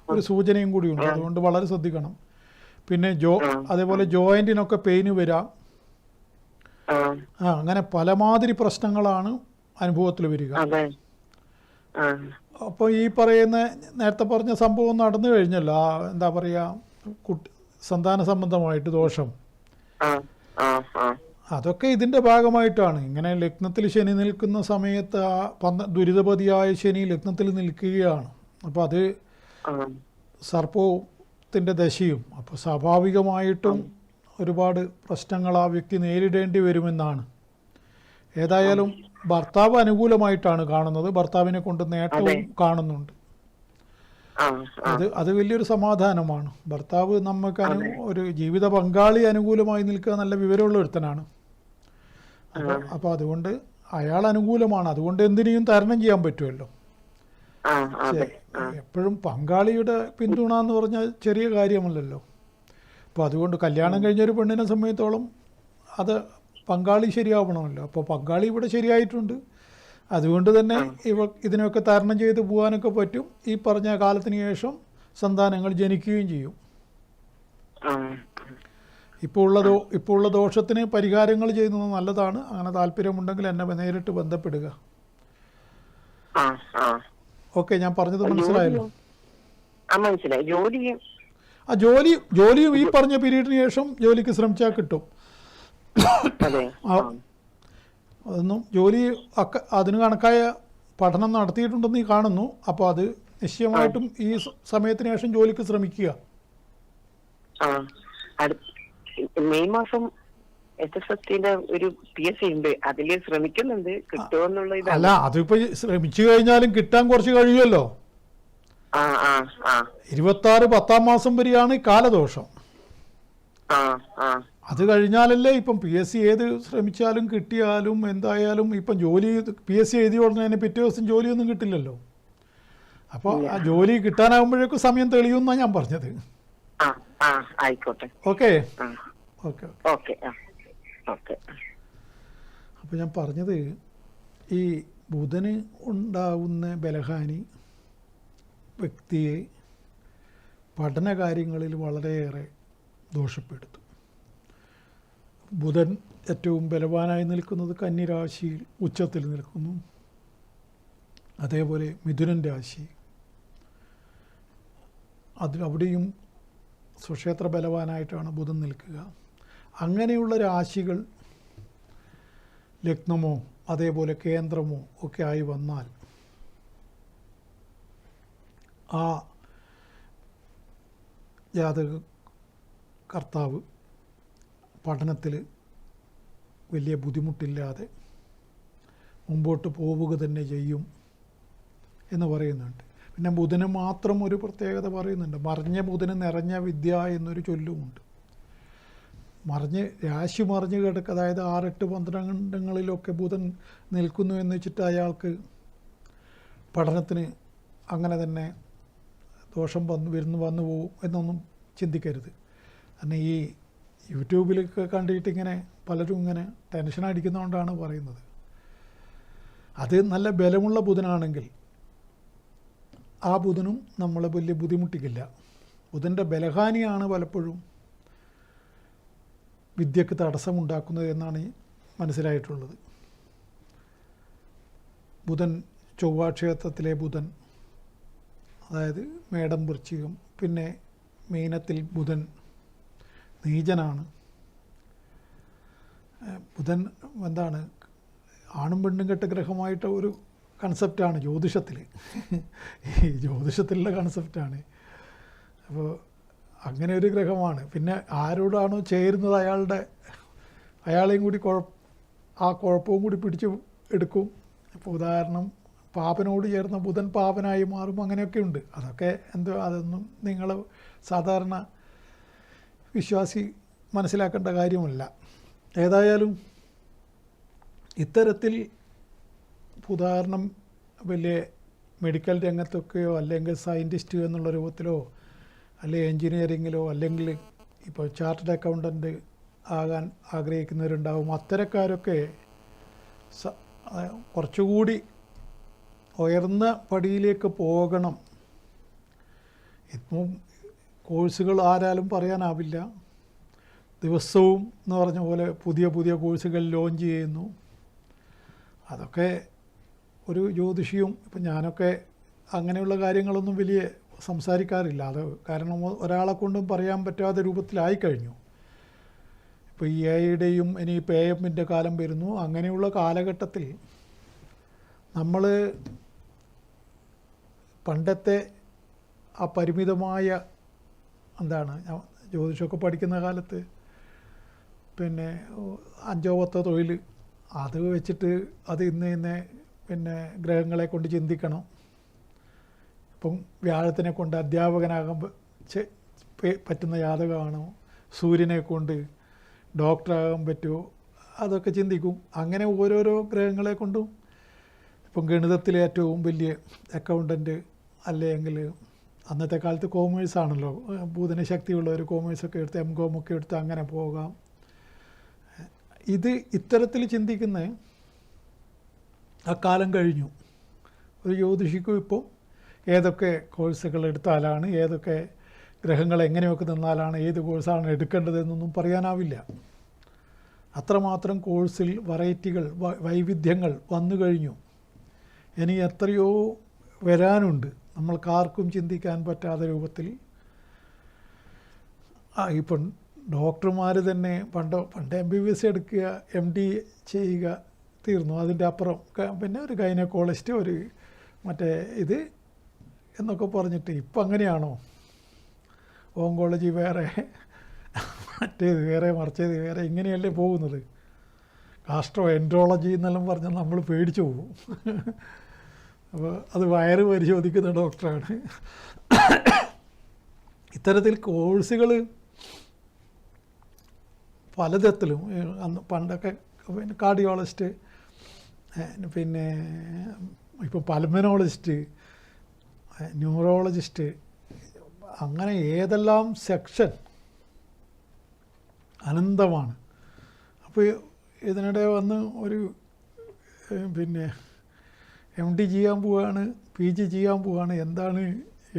ഒരു സൂചനയും കൂടിയുണ്ട്. അതുകൊണ്ട് വളരെ ശ്രദ്ധിക്കണം. പിന്നെ അതേപോലെ ജോയിൻറ്റിനൊക്കെ പെയിന് വരാം. അങ്ങനെ പലമാതിരി പ്രശ്നങ്ങളാണ് അനുഭവത്തിൽ വരിക. അപ്പോൾ ഈ പറയുന്ന നേരത്തെ പറഞ്ഞ സംഭവം നടന്നു കഴിഞ്ഞല്ലോ, എന്താ പറയുക, സന്താന സംബന്ധമായിട്ട് ദോഷം, അതൊക്കെ ഇതിൻ്റെ ഭാഗമായിട്ടാണ്. ഇങ്ങനെ ലഗ്നത്തിൽ ശനി നിൽക്കുന്ന സമയത്ത് ദുരിതപതിയായ ശനി ലഗ്നത്തിൽ നിൽക്കുകയാണ്. അപ്പോൾ അത് സർപ്പത്തിൻ്റെ ദശയും. അപ്പോൾ സ്വാഭാവികമായിട്ടും ഒരുപാട് പ്രശ്നങ്ങൾ ആ വ്യക്തി നേരിടേണ്ടി വരുമെന്നാണ്. ഏതായാലും ഭർത്താവ് അനുകൂലമായിട്ടാണ് കാണുന്നത്. ഭർത്താവിനെ കൊണ്ട് നേട്ടവും കാണുന്നുണ്ട്. അത് വലിയൊരു സമാധാനമാണ്. ഭർത്താവ് നമുക്ക് ഒരു ജീവിത പങ്കാളി അനുകൂലമായി നിൽക്കുക നല്ല വിവരമുള്ള ഒരുത്തനാണ്. അപ്പോൾ അതുകൊണ്ട് അയാൾ അനുകൂലമാണ്. അതുകൊണ്ട് എന്തിനേയും തരണം ചെയ്യാൻ പറ്റുമല്ലോ. എപ്പോഴും പങ്കാളിയുടെ പിന്തുണ എന്ന് പറഞ്ഞാൽ ചെറിയ കാര്യമല്ലല്ലോ. അപ്പോൾ അതുകൊണ്ട് കല്യാണം കഴിഞ്ഞൊരു പെണ്ണിനെ സംബന്ധിച്ചോളം അത് പങ്കാളി ശരിയാവണമല്ലോ. അപ്പോൾ പങ്കാളി ഇവിടെ ശരിയായിട്ടുണ്ട്. അതുകൊണ്ട് തന്നെ ഇതിനൊക്കെ തരണം ചെയ്ത് പോകാനൊക്കെ പറ്റും. ഈ പറഞ്ഞ കാലത്തിന് ശേഷം സന്താനങ്ങൾ ജനിക്കുകയും ചെയ്യും. ഇപ്പോൾ ഉള്ള ദോഷത്തിന് പരിഹാരങ്ങൾ ചെയ്യുന്നത് നല്ലതാണ്. അങ്ങനെ താല്പര്യമുണ്ടെങ്കിൽ എന്നെ നേരിട്ട് ബന്ധപ്പെടുക. ഓക്കെ, ഞാൻ പറഞ്ഞത് മനസ്സിലായല്ലോ? ജോലിയും ഈ പറഞ്ഞ പീരീഡിന് ശേഷം ജോലിക്ക് ശ്രമിച്ചാൽ കിട്ടും. അതൊന്നും അതിന് കണക്കായ പഠനം നടത്തിയിട്ടുണ്ടെന്ന് ഈ കാണുന്നു. അപ്പോൾ അത് നിശ്ചയമായിട്ടും ഈ സമയത്തിന് ശേഷം ജോലിക്ക് ശ്രമിക്കുക. മെയ് മാസം ഒരു PSC ഉണ്ട്, അതില് ശ്രമിക്കുന്നുണ്ട്, കിട്ടുമെന്നുള്ള ഇതാണ്. അല്ല, അതിപ്പോ ശ്രമിച്ചു കഴിഞ്ഞാലും കിട്ടാൻ കുറച്ച് കഴിയുമല്ലോ. 26 10-ാം മാസം വരെയാണ് കാലദോഷം. അത് കഴിഞ്ഞാലല്ലേ ഇപ്പം PSC ഏത് ശ്രമിച്ചാലും കിട്ടിയാലും എന്തായാലും ഇപ്പം PSC എഴുതി ഉടനെ പിറ്റേ ദിവസം ജോലിയൊന്നും കിട്ടില്ലല്ലോ. അപ്പോൾ ആ ജോലി കിട്ടാനാകുമ്പോഴേക്കും സമയം തെളിയുമെന്നാണ് ഞാൻ പറഞ്ഞത്. ആയിക്കോട്ടെ. Okay okay okay. അപ്പോൾ ഞാൻ പറഞ്ഞത് ഈ ബുധന് ഉണ്ടാവുന്ന ബലഹാനി വ്യക്തിയെ പഠനകാര്യങ്ങളിൽ വളരെയേറെ ദോഷപ്പെടുത്തും. ബുധൻ ഏറ്റവും ബലവാനായി നിൽക്കുന്നത് കന്നിരാശിയിൽ ഉച്ചത്തിൽ നിൽക്കുന്നു. അതേപോലെ മിഥുനൻ രാശി, അവിടെയും സ്വക്ഷേത്ര ബലവാനായിട്ടാണ് ബുധൻ നിൽക്കുക. അങ്ങനെയുള്ള രാശികൾ ലഗ്നമോ അതേപോലെ കേന്ദ്രമോ ഒക്കെ ആയി വന്നാൽ ആ ജാതക കർത്താവ് പഠനത്തിൽ വലിയ ബുദ്ധിമുട്ടില്ലാതെ മുമ്പോട്ട് പോവുക തന്നെ ചെയ്യും എന്ന് പറയുന്നുണ്ട്. പിന്നെ ബുധന് മാത്രം ഒരു പ്രത്യേകത പറയുന്നുണ്ട്. മറിഞ്ഞ ബുധന് നിറഞ്ഞ വിദ്യ എന്നൊരു ചൊല്ലുമുണ്ട്. രാശി മറിഞ്ഞ് കിടക്കുക, അതായത് 6, 8, 12 ബുധൻ നിൽക്കുന്നു എന്ന് വെച്ചിട്ട് അയാൾക്ക് പഠനത്തിന് അങ്ങനെ തന്നെ ദോഷം വന്നു പോകും എന്നൊന്നും ചിന്തിക്കരുത്. കാരണം ഈ യൂട്യൂബിലൊക്കെ കണ്ടിട്ട് ഇങ്ങനെ പലരും ഇങ്ങനെ ടെൻഷൻ അടിക്കുന്നതുകൊണ്ടാണ് പറയുന്നത്. അത് നല്ല ബലമുള്ള ബുധനാണെങ്കിൽ ആ ബുധനും നമ്മളെ വലിയ ബുദ്ധിമുട്ടിക്കില്ല. ബുധൻ്റെ ബലഹാനിയാണ് പലപ്പോഴും വിദ്യക്ക് തടസ്സമുണ്ടാക്കുന്നത് എന്നാണ് മനസ്സിലായിട്ടുള്ളത്. ബുധൻ ചൊവ്വാക്ഷേത്രത്തിലെ ബുധൻ, അതായത് മേടം വൃശ്ചികം, പിന്നെ മീനത്തിൽ ബുധൻ നീചനാണ്. ബുധൻ എന്താണ്, ആണും പെണ്ണും കെട്ട ഗ്രഹമായിട്ട് ഒരു കൺസെപ്റ്റാണ് ജ്യോതിഷത്തിൽ. ഈ ജ്യോതിഷത്തിലുള്ള കൺസെപ്റ്റാണ്. അപ്പോൾ അങ്ങനെ ഒരു ഗ്രഹമാണ്. പിന്നെ ആരോടാണോ ചേരുന്നത് അയാളെയും കൂടി ആ കുഴപ്പവും കൂടി പിടിച്ച് എടുക്കും. ഇപ്പോൾ ഉദാഹരണം, പാപനോട് ചേർന്ന ബുധൻ പാപനായി മാറും, അങ്ങനെയൊക്കെ ഉണ്ട്. അതൊക്കെ അതൊന്നും നിങ്ങൾ സാധാരണ വിശ്വാസി മനസ്സിലാക്കേണ്ട കാര്യമല്ല. ഏതായാലും ഇത്തരത്തിൽ ഉദാഹരണം വലിയ മെഡിക്കൽ രംഗത്തൊക്കെയോ അല്ലെങ്കിൽ സയൻറ്റിസ്റ്റ് എന്നുള്ള രൂപത്തിലോ അല്ലെങ്കിൽ എൻജിനീയറിങ്ങിലോ അല്ലെങ്കിൽ ഇപ്പോൾ ചാർട്ടേഡ് അക്കൗണ്ടൻറ്റ് ആകാൻ ആഗ്രഹിക്കുന്നവരുണ്ടാവും. അത്തരക്കാരൊക്കെ കുറച്ചുകൂടി ഉയർന്ന പടിയിലേക്ക് പോകണം. ഇപ്പം കോഴ്സുകൾ ആരാലും പറയാനാവില്ല. ദിവസവും എന്ന് പറഞ്ഞ പോലെ പുതിയ പുതിയ കോഴ്സുകൾ ലോഞ്ച് ചെയ്യുന്നു. അതൊക്കെ ഒരു ജ്യോതിഷിയും ഇപ്പം ഞാനൊക്കെ അങ്ങനെയുള്ള കാര്യങ്ങളൊന്നും വലിയ സംസാരിക്കാറില്ല. അത് കാരണം ഒരാളെ കൊണ്ടും പറയാൻ പറ്റാത്ത രൂപത്തിലായിക്കഴിഞ്ഞു. ഇപ്പോൾ ഈ എഐയുടെയും ഇനിയിപ്പോൾ എഎമ്മിൻ്റെ കാലം വരുന്നു. അങ്ങനെയുള്ള കാലഘട്ടത്തിൽ നമ്മൾ പണ്ടത്തെ ആ പരിമിതമായ ജ്യോതിഷമൊക്കെ പഠിക്കുന്ന കാലത്ത് പിന്നെ 5 10 തൊഴിൽ അത് വെച്ചിട്ട് അത് ഇന്ന് പിന്നെ ഗ്രഹങ്ങളെ കൊണ്ട് ചിന്തിക്കണം. ഇപ്പം വ്യാഴത്തിനെ കൊണ്ട് അധ്യാപകനാകാൻ പറ്റുന്ന ജാതകമാണോ, സൂര്യനെ കൊണ്ട് ഡോക്ടറാകാൻ പറ്റുമോ, അതൊക്കെ ചിന്തിക്കും. അങ്ങനെ ഓരോരോ ഗ്രഹങ്ങളെ കൊണ്ടും ഇപ്പം ഗണിതത്തിലെ ഏറ്റവും വലിയ അക്കൗണ്ടൻറ്റ് അല്ലെങ്കിൽ അന്നത്തെ കാലത്ത് കോമേഴ്സാണല്ലോ, ബുധന ശക്തിയുള്ള ഒരു കോമേഴ്സൊക്കെ എടുത്ത് MCOM ഒക്കെ എടുത്ത് അങ്ങനെ പോകാം. ഇത്തരത്തിൽ ചിന്തിക്കുന്ന ആ കാലം കഴിഞ്ഞു. ഒരു ജ്യോതിഷിക്കും ഇപ്പോൾ ഏതൊക്കെ കോഴ്സുകൾ എടുത്താലാണ്, ഏതൊക്കെ ഗ്രഹങ്ങൾ എങ്ങനെയൊക്കെ നിന്നാലാണ് ഏത് കോഴ്സാണ് എടുക്കേണ്ടതെന്നൊന്നും പറയാനാവില്ല. അത്രമാത്രം കോഴ്സിൽ വെറൈറ്റികൾ, വൈവിധ്യങ്ങൾ വന്നു കഴിഞ്ഞു. ഇനി എത്രയോ വരാനുണ്ട്, നമ്മൾക്കാർക്കും ചിന്തിക്കാൻ പറ്റാത്ത രൂപത്തിൽ. ഇപ്പം ഡോക്ടർമാർ തന്നെ പണ്ട് MBBS എടുക്കുക, MD ചെയ്യുക, തീർന്നു. അതിൻ്റെ അപ്പുറം പിന്നെ ഒരു ഗൈനക്കോളജിസ്റ്റ്, ഒരു മറ്റേ ഇത് എന്നൊക്കെ പറഞ്ഞിട്ട് ഇപ്പം അങ്ങനെയാണോ? ഓങ്കോളജി വേറെ, മറ്റേത് വേറെ, മറിച്ചത് വേറെ, ഇങ്ങനെയല്ലേ പോകുന്നത്. ഗാസ്ട്രോ എൻട്രോളജി എന്നെല്ലാം പറഞ്ഞാൽ നമ്മൾ പേടിച്ചു പോകും. അപ്പോൾ അത് വയറ് പരിശോധിക്കുന്ന ഡോക്ടറാണ്. ഇത്തരത്തിൽ കോഴ്സുകൾ പലതരത്തിലും പണ്ടൊക്കെ പിന്നെ കാർഡിയോളജിസ്റ്റ്, പിന്നെ ഇപ്പോൾ പൾമനോളജിസ്റ്റ്, ന്യൂറോളജിസ്റ്റ്, അങ്ങനെ ഏതെല്ലാം സെക്ഷൻ അനന്തമാണ്. അപ്പോൾ ഇതിനിടെ വന്ന് ഒരു പിന്നെ MD ചെയ്യാൻ പോവുകയാണ്, PG ചെയ്യാൻ പോവുകയാണ്,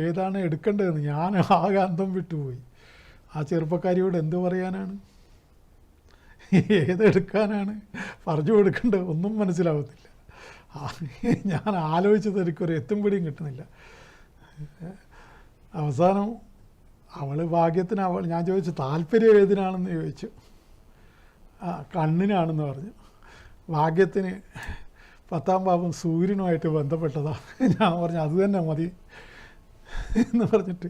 ഏതാണ് എടുക്കേണ്ടതെന്ന് ഞാൻ ആകെ അന്തം വിട്ടുപോയി. ആ ചെറുപ്പക്കാരിയോട് എന്ത് പറയാനാണ്, ഏതെടുക്കാനാണ് പറഞ്ഞു കൊടുക്കേണ്ടത് ഒന്നും മനസ്സിലാവത്തില്ല. ഞാൻ ആലോചിച്ചത് എനിക്കൊരു എത്തുംപിടിയും കിട്ടുന്നില്ല. അവസാനം ഭാഗ്യത്തിന് ഞാൻ ചോദിച്ചു താല്പര്യം ഏതിനാണെന്ന് ചോദിച്ചു. കണ്ണിനാണെന്ന് പറഞ്ഞു. ഭാഗ്യത്തിന് 10ാം ഭാവം സൂര്യനുമായിട്ട് ബന്ധപ്പെട്ടതാണ്. ഞാൻ പറഞ്ഞു അത് തന്നെ മതി എന്ന് പറഞ്ഞിട്ട്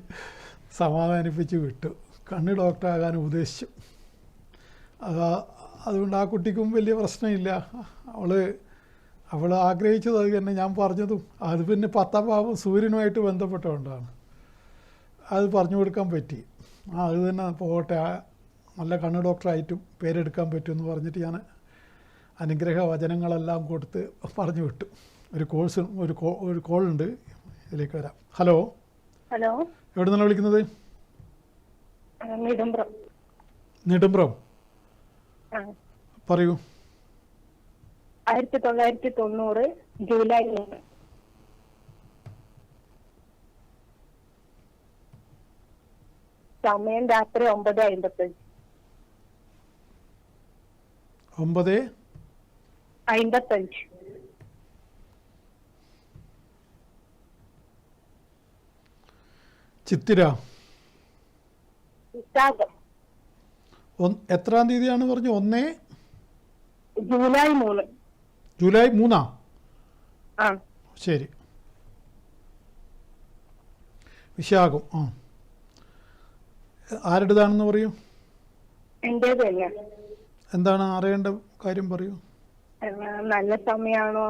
സമാധാനിപ്പിച്ച് വിട്ടു. കണ്ണ് ഡോക്ടറാകാൻ ഉപദേശിച്ചു. അതുകൊണ്ട് ആ കുട്ടിക്കും വലിയ പ്രശ്നമില്ല. അവൾ ആഗ്രഹിച്ചത് അത് തന്നെ ഞാൻ പറഞ്ഞതും. അത് പിന്നെ 10ാം ഭാവം സൂര്യനുമായിട്ട് ബന്ധപ്പെട്ടുകൊണ്ടാണ് അത് പറഞ്ഞു കൊടുക്കാൻ പറ്റി. അത് തന്നെ പോകട്ടെ, നല്ല കണ്ണ് ഡോക്ടറായിട്ടും പേരെടുക്കാൻ പറ്റുമെന്ന് പറഞ്ഞിട്ട് ഞാൻ അനുഗ്രഹ വചനങ്ങളെല്ലാം കൊടുത്ത് പറഞ്ഞു വിട്ടു. ഒരു കോളുണ്ട്, ഇതിലേക്ക് വരാം. ഹലോ, ഹലോ, എവിടെ നിന്നാണ് വിളിക്കുന്നത്? നെടുമ്പ്രം. നെടുമ്പ്രം, പറയൂ. 1990 ജൂലൈ 3. സമയം രാത്രി 9:55. 9:55. ചിത്തിര, വിശാഖം. എത്രാം തീയതിയാണ് പറഞ്ഞു? ജൂലൈ 3. ജൂലൈ 3. ആ, ശരി. വിശാഖം. ആരുടേതാണെന്ന് പറയൂ. എന്റേത് തന്നെ. എന്താണ് അറിയേണ്ട കാര്യം പറയൂ. നല്ല സമയമാണോ?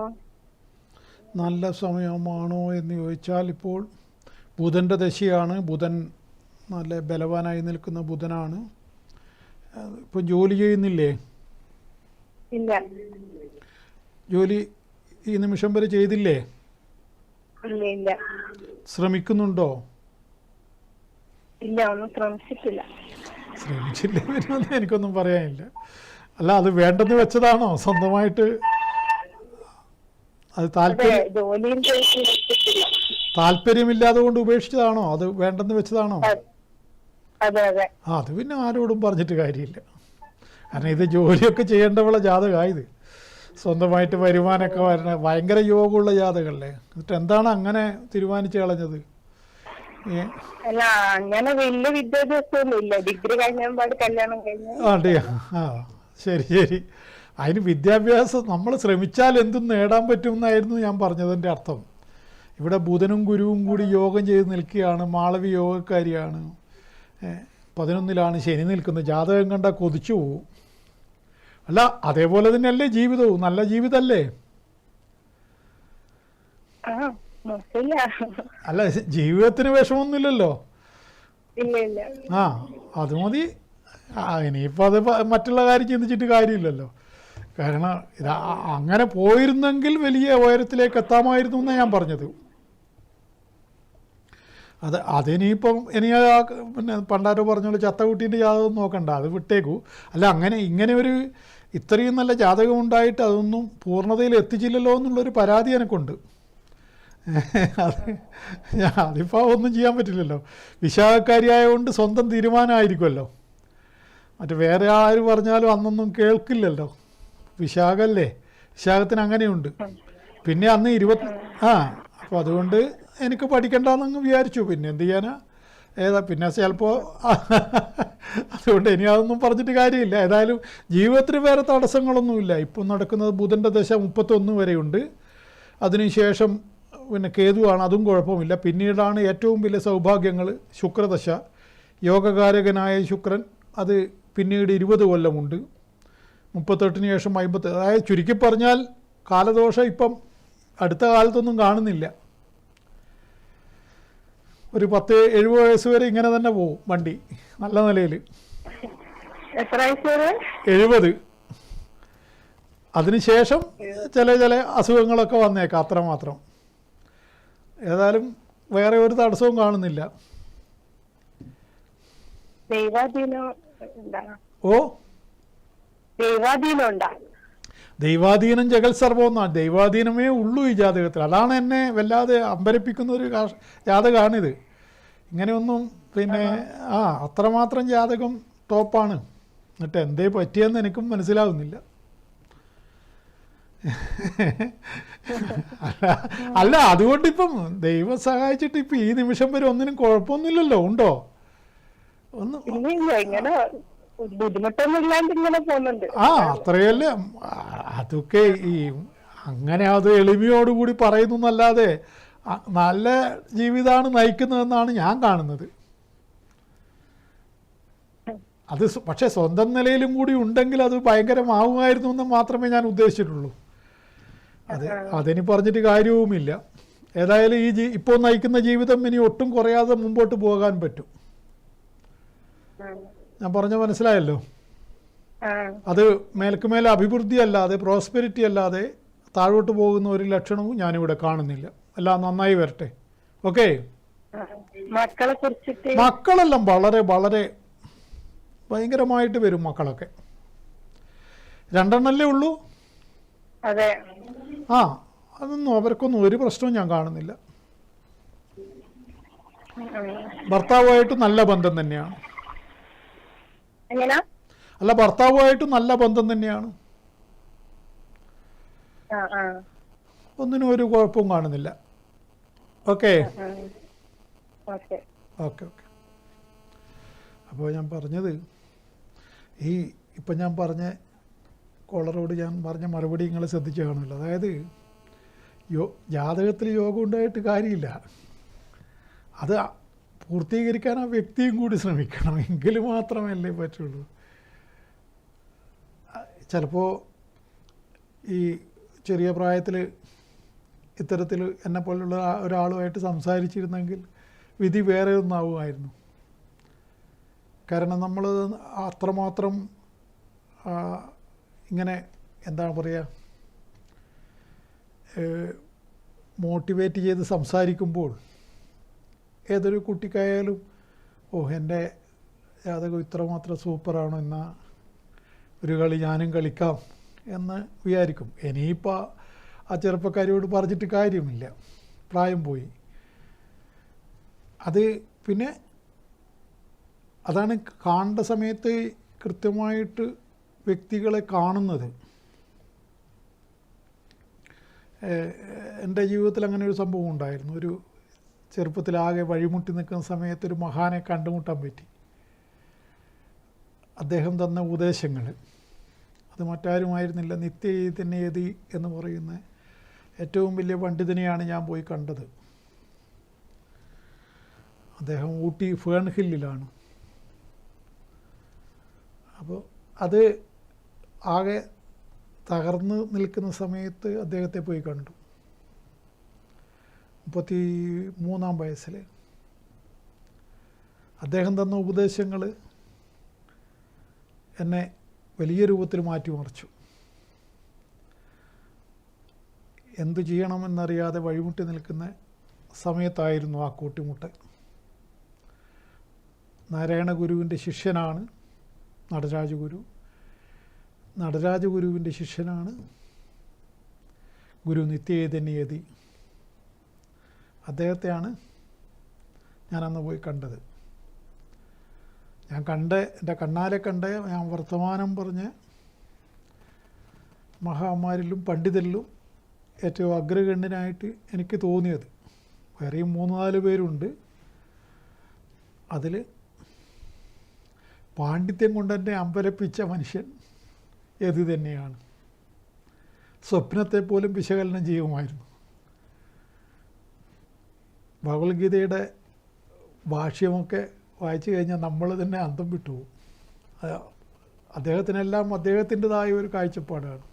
നല്ല സമയമാണോ എന്ന് ചോദിച്ചാൽ ഇപ്പോൾ ബുധൻ്റെ ദശയാണ്. ബുധൻ നല്ല ബലവാനായി നിൽക്കുന്ന ബുധനാണ്. ഇപ്പം ജോലി ചെയ്യുന്നില്ലേ? ഇല്ല. ജോലി ഈ നിമിഷം വരെ ചെയ്തില്ലേ? ഇല്ല ഇല്ല. ശ്രമിക്കുന്നുണ്ടോ? ഇല്ല, ഒന്നും ശ്രമിച്ചിട്ടില്ല. ശ്രമിച്ചില്ലെന്ന് എനിക്കൊന്നും പറയാനില്ല. അല്ല, അത് വേണ്ടെന്ന് വെച്ചതാണോ സ്വന്തമായിട്ട്? അത് താല്പര്യമില്ലാതെ കൊണ്ട് ഉപേക്ഷിച്ചതാണോ? അത് വേണ്ടെന്ന് വെച്ചതാണോ? അത് പിന്നെ ആരോടും പറഞ്ഞിട്ട് കാര്യമില്ല. കാരണം ഇത് ജോലിയൊക്കെ ചെയ്യേണ്ടവളെ ജാതകമായത്. സ്വന്തമായിട്ട് വരുമാനമൊക്കെ വരണ ഭയങ്കര യോഗമുള്ള ജാതകമല്ലേ. എന്നിട്ട് എന്താണ് അങ്ങനെ തീരുമാനിച്ചു കളഞ്ഞത്? അല്ല, അങ്ങനെ വലിയ വിദ്യാഭ്യാസമൊന്നും ഇല്ല. ഡിഗ്രി കഴിഞ്ഞപാട് കല്യാണം കഴിഞ്ഞു. ശരി ശരി. അതിന് വിദ്യാഭ്യാസം നമ്മൾ ശ്രമിച്ചാൽ എന്തും നേടാൻ പറ്റുമെന്നായിരുന്നു ഞാൻ പറഞ്ഞതിൻ്റെ അർത്ഥം. ഇവിടെ ബുധനും ഗുരുവും കൂടി യോഗം ചെയ്ത് നിൽക്കുകയാണ്. മാളവി യോഗക്കാരിയാണ്. 11ലാണ് ശനി നിൽക്കുന്നത്. ജാതകം കണ്ടാൽ കൊതിച്ചു പോവും. അല്ല, അതേപോലെ തന്നെയല്ലേ ജീവിതവും? നല്ല ജീവിതമല്ലേ? അല്ല, ജീവിതത്തിന് വിഷമമൊന്നുമില്ലല്ലോ. അത് മതി. ഇനിയിപ്പോൾ അത് മറ്റുള്ള കാര്യം ചിന്തിച്ചിട്ട് കാര്യമില്ലല്ലോ. കാരണം ഇത് അങ്ങനെ പോയിരുന്നെങ്കിൽ വലിയ ഉയരത്തിലേക്ക് എത്താമായിരുന്നു എന്നാണ് ഞാൻ പറഞ്ഞത്. അതിനിപ്പം പിന്നെ പണ്ടാരോ പറഞ്ഞോളൂ ചത്തകുട്ടീൻ്റെ ജാതകം നോക്കണ്ട, അത് വിട്ടേക്കൂ. അല്ല, ഇങ്ങനെ ഒരു ഇത്രയും നല്ല ജാതകം ഉണ്ടായിട്ട് അതൊന്നും പൂർണ്ണതയിൽ എത്തിച്ചില്ലല്ലോ എന്നുള്ളൊരു പരാതി എനിക്കുണ്ട്. അതിപ്പോൾ ഒന്നും ചെയ്യാൻ പറ്റില്ലല്ലോ. വിശാഖക്കാരിയായതുകൊണ്ട് സ്വന്തം തീരുമാനമായിരിക്കുമല്ലോ. മറ്റു വേറെ ആര് പറഞ്ഞാലും അന്നൊന്നും കേൾക്കില്ലല്ലോ. വിശാഖല്ലേ, വിശാഖത്തിന് അങ്ങനെയുണ്ട്. പിന്നെ അന്ന് അപ്പോൾ അതുകൊണ്ട് എനിക്ക് പഠിക്കണ്ടെന്നങ്ങ് വിചാരിച്ചു. പിന്നെ എന്ത് ചെയ്യാനാ? പിന്നെ ചിലപ്പോൾ അതുകൊണ്ട് ഇനി അതൊന്നും പറഞ്ഞിട്ട് കാര്യമില്ല. ഏതായാലും ജീവിതത്തിന് വേറെ തടസ്സങ്ങളൊന്നുമില്ല. ഇപ്പം നടക്കുന്നത് ബുധൻ്റെ ദശ 31 വരെയുണ്ട്. അതിനുശേഷം പിന്നെ കേതുവാണ്, അതും കുഴപ്പമില്ല. പിന്നീടാണ് ഏറ്റവും വലിയ സൗഭാഗ്യങ്ങൾ ശുക്രദശ. യോഗകാരകനായ ശുക്രൻ അത് പിന്നീട് 20 കൊല്ലമുണ്ട്. 38 ശേഷം 50. അതായത് ചുരുക്കി പറഞ്ഞാൽ കാലദോഷം ഇപ്പം അടുത്ത കാലത്തൊന്നും കാണുന്നില്ല. ഒരു 70 വയസ്സ് വരെ ഇങ്ങനെ തന്നെ പോവും വണ്ടി നല്ല നിലയിൽ. 70. അതിനുശേഷം ചില അസുഖങ്ങളൊക്കെ വന്നേക്കാം, അത്രമാത്രം. ഏതായാലും വേറെ ഒരു തടസ്സവും കാണുന്നില്ല. ദൈവാധീനം ജഗൽ സർവം എന്നാണ്. ദൈവാധീനമേ ഉള്ളൂ ഈ ജാതകത്തിൽ. അതാണ് എന്നെ വല്ലാതെ അമ്പരപ്പിക്കുന്ന ഒരു ജാതകമാണിത്. ഇങ്ങനെയൊന്നും പിന്നെ അത്രമാത്രം ജാതകം ടോപ്പാണ്. എന്നിട്ട് എന്തേ പറ്റിയെന്ന് എനിക്കും മനസ്സിലാവുന്നില്ല. അല്ല, അതുകൊണ്ടിപ്പം ദൈവം സഹായിച്ചിട്ട് ഇപ്പം ഈ നിമിഷം വരെ ഒന്നിനും കുഴപ്പമൊന്നുമില്ലല്ലോ. ഉണ്ടോ? അത്രയല്ലേ. അതൊക്കെ അങ്ങനെ അത് എളിമയോടുകൂടി പറയുന്നു എന്നല്ലാതെ നല്ല ജീവിതമാണ് നയിക്കുന്നതെന്നാണ് ഞാൻ കാണുന്നത്. അത് പക്ഷേ സ്വന്തം നിലയിലും കൂടി ഉണ്ടെങ്കിൽ അത് ഭയങ്കരമാവുമായിരുന്നു എന്ന് മാത്രമേ ഞാൻ ഉദ്ദേശിച്ചിട്ടുള്ളൂ. അതിനി പറഞ്ഞിട്ട് കാര്യവുമില്ല. ഏതായാലും ഇപ്പോൾ നയിക്കുന്ന ജീവിതം ഇനി ഒട്ടും കുറയാതെ മുമ്പോട്ട് പോകാൻ പറ്റും. ഞാൻ പറഞ്ഞ മനസ്സിലായല്ലോ. അത് മേൽക്കുമേലെ അഭിവൃദ്ധി അല്ലാതെ, പ്രോസ്പെരിറ്റി അല്ലാതെ താഴോട്ട് പോകുന്ന ഒരു ലക്ഷണവും ഞാനിവിടെ കാണുന്നില്ല. എല്ലാം നന്നായി വരട്ടെ. ഓക്കെ. മക്കളെ കുറിച്ചിട്ട് മക്കളെല്ലാം വളരെ വളരെ ഭയങ്കരമായിട്ട് വരും. മക്കളൊക്കെ 2 എണ്ണല്ലേ ഉള്ളൂ. അതെ. അതൊന്നും അവർക്കൊന്നും ഒരു പ്രശ്നവും ഞാൻ കാണുന്നില്ല. ഭർത്താവുമായിട്ട് നല്ല ബന്ധം തന്നെയാണ്. എങ്ങനാ? അല്ല, ഭർത്താവുമായിട്ട് നല്ല ബന്ധം തന്നെയാണ്. ഒന്നിനും ഒരു കുഴപ്പവും കാണുന്നില്ല. Okay okay. Okay okay. അപ്പോൾ ഞാൻ പറഞ്ഞത്, ഇപ്പം ഞാൻ പറഞ്ഞ കോളറോട് ഞാൻ പറഞ്ഞ മറുപടി നിങ്ങൾ ശ്രദ്ധിച്ചു കാണുമല്ലോ. അതായത് ജാതകത്തിൽ യോഗം ഉണ്ടായിട്ട് കാര്യമില്ല, അത് പൂർത്തീകരിക്കാൻ ആ വ്യക്തിയും കൂടി ശ്രമിക്കണം. എങ്കിൽ മാത്രമല്ലേ പറ്റുള്ളൂ. ചിലപ്പോൾ ഈ ചെറിയ പ്രായത്തിൽ ഇത്തരത്തിൽ എന്നെപ്പോലുള്ള ഒരാളുമായിട്ട് സംസാരിച്ചിരുന്നെങ്കിൽ വിധി വേറെ ഒന്നാവുമായിരുന്നു. കാരണം നമ്മൾ അത്രമാത്രം ഇങ്ങനെ എന്താണ് പറയുക, മോട്ടിവേറ്റ് ചെയ്ത് സംസാരിക്കുമ്പോൾ ഏതൊരു കുട്ടിക്കായാലും എൻ്റെ ജാതകം ഇത്രമാത്രം സൂപ്പറാണോ, എന്നാൽ ഒരു കളി ഞാനും കളിക്കാം എന്ന് വിചാരിക്കും. ഇനിയിപ്പോൾ ആ ചെറുപ്പക്കാരിയോട് പറഞ്ഞിട്ട് കാര്യമില്ല, പ്രായം പോയി. അത് പിന്നെ അതാണ് കാണേണ്ട സമയത്ത് കൃത്യമായിട്ട് വ്യക്തികളെ കാണുന്നത്. എൻ്റെ ജീവിതത്തിൽ അങ്ങനെ ഒരു സംഭവം ഉണ്ടായിരുന്നു. ഒരു ചെറുപ്പത്തിലാകെ വഴിമുട്ടി നിൽക്കുന്ന സമയത്ത് ഒരു മഹാനെ കണ്ടുമുട്ടാൻ പറ്റി. അദ്ദേഹം തന്ന ഉപദേശങ്ങൾ അത് മറ്റാരുമായിരുന്നില്ല, നിത്യചൈതന്യയതി എന്ന് പറയുന്ന ഏറ്റവും വലിയ പണ്ഡിതനെയാണ് ഞാൻ പോയി കണ്ടത്. അദ്ദേഹം ഊട്ടി ഫേൺ ഹില്ലിലാണ്. അപ്പോൾ അത് ആകെ തകർന്ന് നിൽക്കുന്ന സമയത്ത് അദ്ദേഹത്തെ പോയി കണ്ടു. 33-ാം വയസ്സിൽ അദ്ദേഹം തന്ന ഉപദേശങ്ങൾ എന്നെ വലിയ രൂപത്തിൽ മാറ്റിമറിച്ചു. എന്തു ചെയ്യണമെന്നറിയാതെ വഴിമുട്ടി നിൽക്കുന്ന സമയത്തായിരുന്നു ആ കൂട്ടിമുട്ടൽ. നാരായണ ഗുരുവിൻ്റെ ശിഷ്യനാണ് നടരാജഗുരു. നടരാജഗുരുവിൻ്റെ ശിഷ്യനാണ് ഗുരു നിത്യചൈതന്യയതി. അദ്ദേഹത്തെയാണ് ഞാനന്ന് പോയി കണ്ടത്. ഞാൻ എൻ്റെ കണ്ണാലെ കണ്ട, ഞാൻ വർത്തമാനം പറഞ്ഞ മഹാന്മാരിലും പണ്ഡിതരിലും ഏറ്റവും അഗ്രഗണ്യനായിട്ട് എനിക്ക് തോന്നിയത്. വേറെയും 3-4 പേരുണ്ട്. അതിൽ പാണ്ഡിത്യം കൊണ്ട് എന്നെ അമ്പരപ്പിച്ച മനുഷ്യൻ ഇത് തന്നെയാണ്. സ്വപ്നത്തെ പോലും വിശകലനം ചെയ്യുമായിരുന്നു. ഭഗവത്ഗീതയുടെ ഭാഷ്യമൊക്കെ വായിച്ചു കഴിഞ്ഞാൽ നമ്മൾ തന്നെ അന്തം വിട്ടുപോകും. അദ്ദേഹത്തിനെല്ലാം അദ്ദേഹത്തിൻ്റെതായ ഒരു കാഴ്ചപ്പാടാണ്.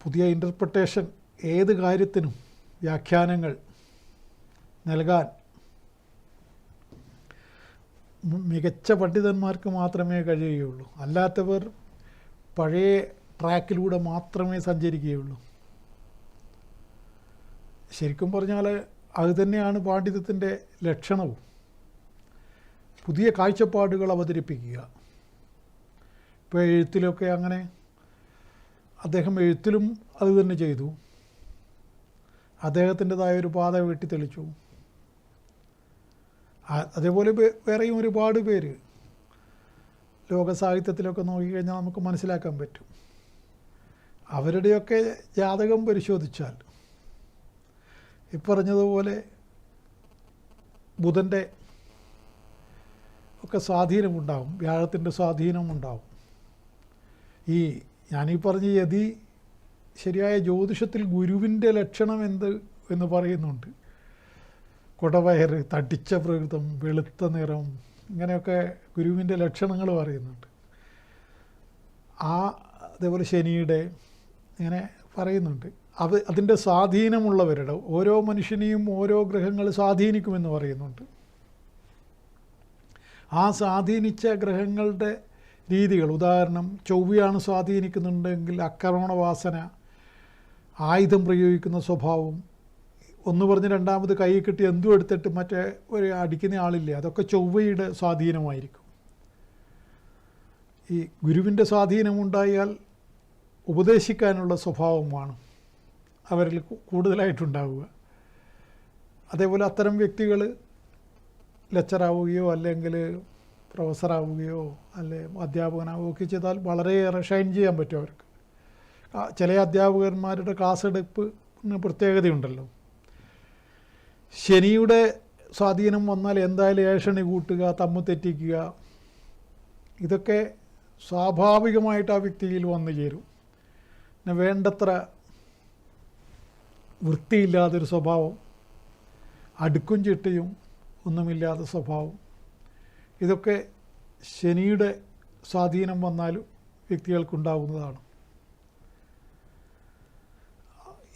പുതിയ ഇൻ്റർപ്രിട്ടേഷൻ ഏത് കാര്യത്തിനും വ്യാഖ്യാനങ്ങൾ നൽകാൻ മികച്ച പണ്ഡിതന്മാർക്ക് മാത്രമേ കഴിയുകയുള്ളൂ. അല്ലാത്തവർ പഴയ ട്രാക്കിലൂടെ മാത്രമേ സഞ്ചരിക്കുകയുള്ളൂ. ശരിക്കും പറഞ്ഞാൽ അത് തന്നെയാണ് പാണ്ഡിത്യത്തിൻ്റെ ലക്ഷണവും. പുതിയ കാഴ്ചപ്പാടുകൾ അവതരിപ്പിക്കുക. ഇപ്പോൾ എഴുത്തിലൊക്കെ അങ്ങനെ അദ്ദേഹം എഴുത്തിലും അത് തന്നെ ചെയ്തു. അദ്ദേഹത്തിൻ്റെതായ ഒരു പാത വെട്ടിത്തെളിച്ചു. അതേപോലെ വേറെയും ഒരുപാട് പേര് ലോക സാഹിത്യത്തിലൊക്കെ നോക്കിക്കഴിഞ്ഞാൽ നമുക്ക് മനസ്സിലാക്കാൻ പറ്റും. അവരുടെയൊക്കെ ജാതകം പരിശോധിച്ചാൽ ഇപ്പറഞ്ഞതുപോലെ ബുധൻ്റെ ഒക്കെ സ്വാധീനമുണ്ടാകും, വ്യാഴത്തിൻ്റെ സ്വാധീനമുണ്ടാകും. ഞാനീ പറഞ്ഞ യതി ശരിയായ ജ്യോതിഷത്തിൽ ഗുരുവിൻ്റെ ലക്ഷണം എന്ന് പറയുന്നുണ്ട്. കുടവയറ്, തടിച്ച പ്രകൃതം, വെളുത്ത നിറം, ഇങ്ങനെയൊക്കെ ഗുരുവിൻ്റെ ലക്ഷണങ്ങൾ പറയുന്നുണ്ട്. ആ അതേപോലെ ശനിയുടെ ഇങ്ങനെ പറയുന്നുണ്ട്. അതിൻ്റെ സ്വാധീനമുള്ളവരുടെ ഓരോ മനുഷ്യനെയും ഓരോ ഗ്രഹങ്ങൾ സ്വാധീനിക്കുമെന്ന് പറയുന്നുണ്ട്. ആ സ്വാധീനിച്ച ഗ്രഹങ്ങളുടെ രീതികൾ, ഉദാഹരണം ചൊവ്വയാണ് സ്വാധീനിക്കുന്നുണ്ടെങ്കിൽ ആക്രമണ വാസന, ആയുധം പ്രയോഗിക്കുന്ന സ്വഭാവം, ഒന്ന് പറഞ്ഞ് രണ്ടാമത് കൈ കിട്ടി എന്തും എടുത്തിട്ട് മറ്റേ ഒരു അടിക്കുന്ന ആളില്ലേ, അതൊക്കെ ചൊവ്വയുടെ സ്വാധീനമായിരിക്കും. ഈ ഗുരുവിൻ്റെ സ്വാധീനമുണ്ടായാൽ ഉപദേശിക്കാനുള്ള സ്വഭാവമാണ് അവരിൽ കൂടുതലായിട്ടുണ്ടാവുക. അതേപോലെ അത്തരം വ്യക്തികൾ ലെക്ചറാവുകയോ അല്ലെങ്കിൽ പ്രൊഫസറാവുകയോ അല്ലെ അധ്യാപകനാവുകയോ ഒക്കെ ചെയ്താൽ വളരെയേറെ ഷൈൻ ചെയ്യാൻ പറ്റും അവർക്ക്. ചില അധ്യാപകന്മാരുടെ ക്ലാസ് എടുപ്പിന് പ്രത്യേകതയുണ്ടല്ലോ. ശനിയുടെ സ്വാധീനം വന്നാൽ എന്തായാലും ഏഷണി കൂട്ടുക, തമ്മു തെറ്റിക്കുക, ഇതൊക്കെ സ്വാഭാവികമായിട്ട് ആ വ്യക്തിയിൽ വന്നു ചേരും. പിന്നെ വേണ്ടത്ര വൃത്തിയില്ലാതൊരു സ്വഭാവം, അടുക്കും ചിട്ടയും ഒന്നുമില്ലാത്ത സ്വഭാവം, ഇതൊക്കെ ശനിയുടെ സ്വാധീനം വന്നാലും വ്യക്തികൾക്കുണ്ടാകുന്നതാണ്.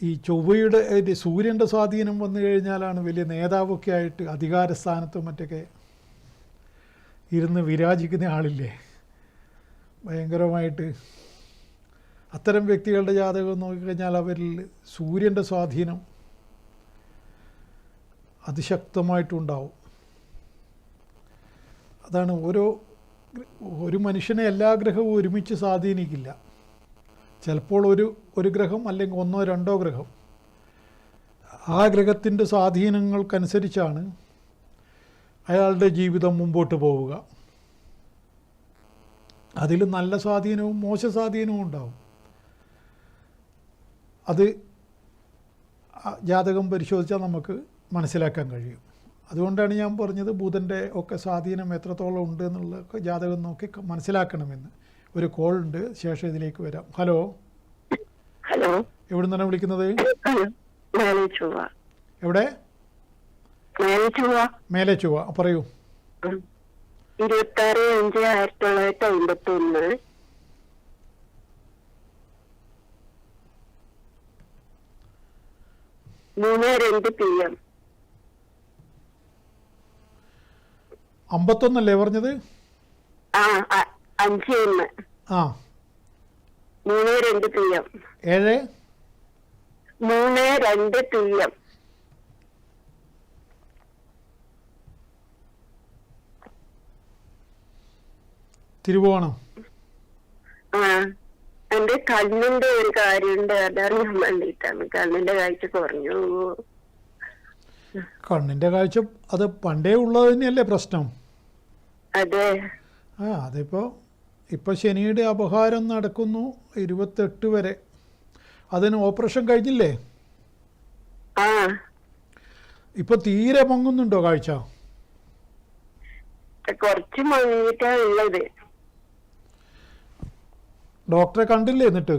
ഈ ചൊവ്വയുടെ സൂര്യൻ്റെ സ്വാധീനം വന്നു കഴിഞ്ഞാലാണ് വലിയ നേതാവൊക്കെ ആയിട്ട് അധികാരസ്ഥാനത്തും മറ്റൊക്കെ ഇരുന്ന് വിരാജിക്കുന്ന ആളില്ലേ, ഭയങ്കരമായിട്ട്. അത്തരം വ്യക്തികളുടെ ജാതകം നോക്കിക്കഴിഞ്ഞാൽ അവരിൽ സൂര്യൻ്റെ സ്വാധീനം അതിശക്തമായിട്ടുണ്ടാവും. അതാണ് ഒരു മനുഷ്യനെ എല്ലാ ഗ്രഹവും ഒരുമിച്ച് സ്വാധീനിക്കില്ല. ചിലപ്പോൾ ഒരു ഗ്രഹം അല്ലെങ്കിൽ ഒന്നോ രണ്ടോ ഗ്രഹം, ആ ഗ്രഹത്തിൻ്റെ സ്വാധീനങ്ങൾക്കനുസരിച്ചാണ് അയാളുടെ ജീവിതം മുമ്പോട്ട് പോവുക. അതിൽ നല്ല സ്വാധീനവും മോശ സ്വാധീനവും ഉണ്ടാവും. അത് ജാതകം പരിശോധിച്ചാൽ നമുക്ക് മനസ്സിലാക്കാൻ കഴിയും. അതുകൊണ്ടാണ് ഞാൻ പറഞ്ഞത് ബുധൻ്റെ ഒക്കെ സ്വാധീനം എത്രത്തോളം ഉണ്ട് എന്നുള്ളതൊക്കെ ജാതകം നോക്കി മനസ്സിലാക്കണമെന്ന്. ഒരു കോൾ ഉണ്ട്, ശേഷം ഇതിലേക്ക് വരാം. ഹലോ. ഹലോ, എവിടെ നിന്നാണ് വിളിക്കുന്നത്? എവിടെ? മേലെ ചൊവ്വ. പറയൂ. 26/5/1951 3:02 PM. 51 പറഞ്ഞത്? 5:01. ആ, 3:02 PM. 3:02 PM. തിരുവോണം. എന്റെ കണ്ണിന്റെ ഒരു കാര്യമുണ്ട്, അതറിയാൻ വേണ്ടിയിട്ടാണ്. കണ്ണിന്റെ കാഴ്ച കുറഞ്ഞു. കണ്ണിൻ്റെ കാഴ്ച അത് പണ്ടേ ഉള്ളത് തന്നെയല്ലേ പ്രശ്നം? അതെ. ഇപ്പോൾ ശനിയുടെ അപഹാരം നടക്കുന്നു 28 വരെ. അതിന് ഓപ്പറേഷൻ കഴിഞ്ഞില്ലേ? ഇപ്പൊ തീരെ മങ്ങുന്നുണ്ടോ കാഴ്ച? കുറച്ച് മങ്ങിയിട്ടാ ഉള്ളത്. ഡോക്ടറെ കണ്ടില്ലേ എന്നിട്ട്?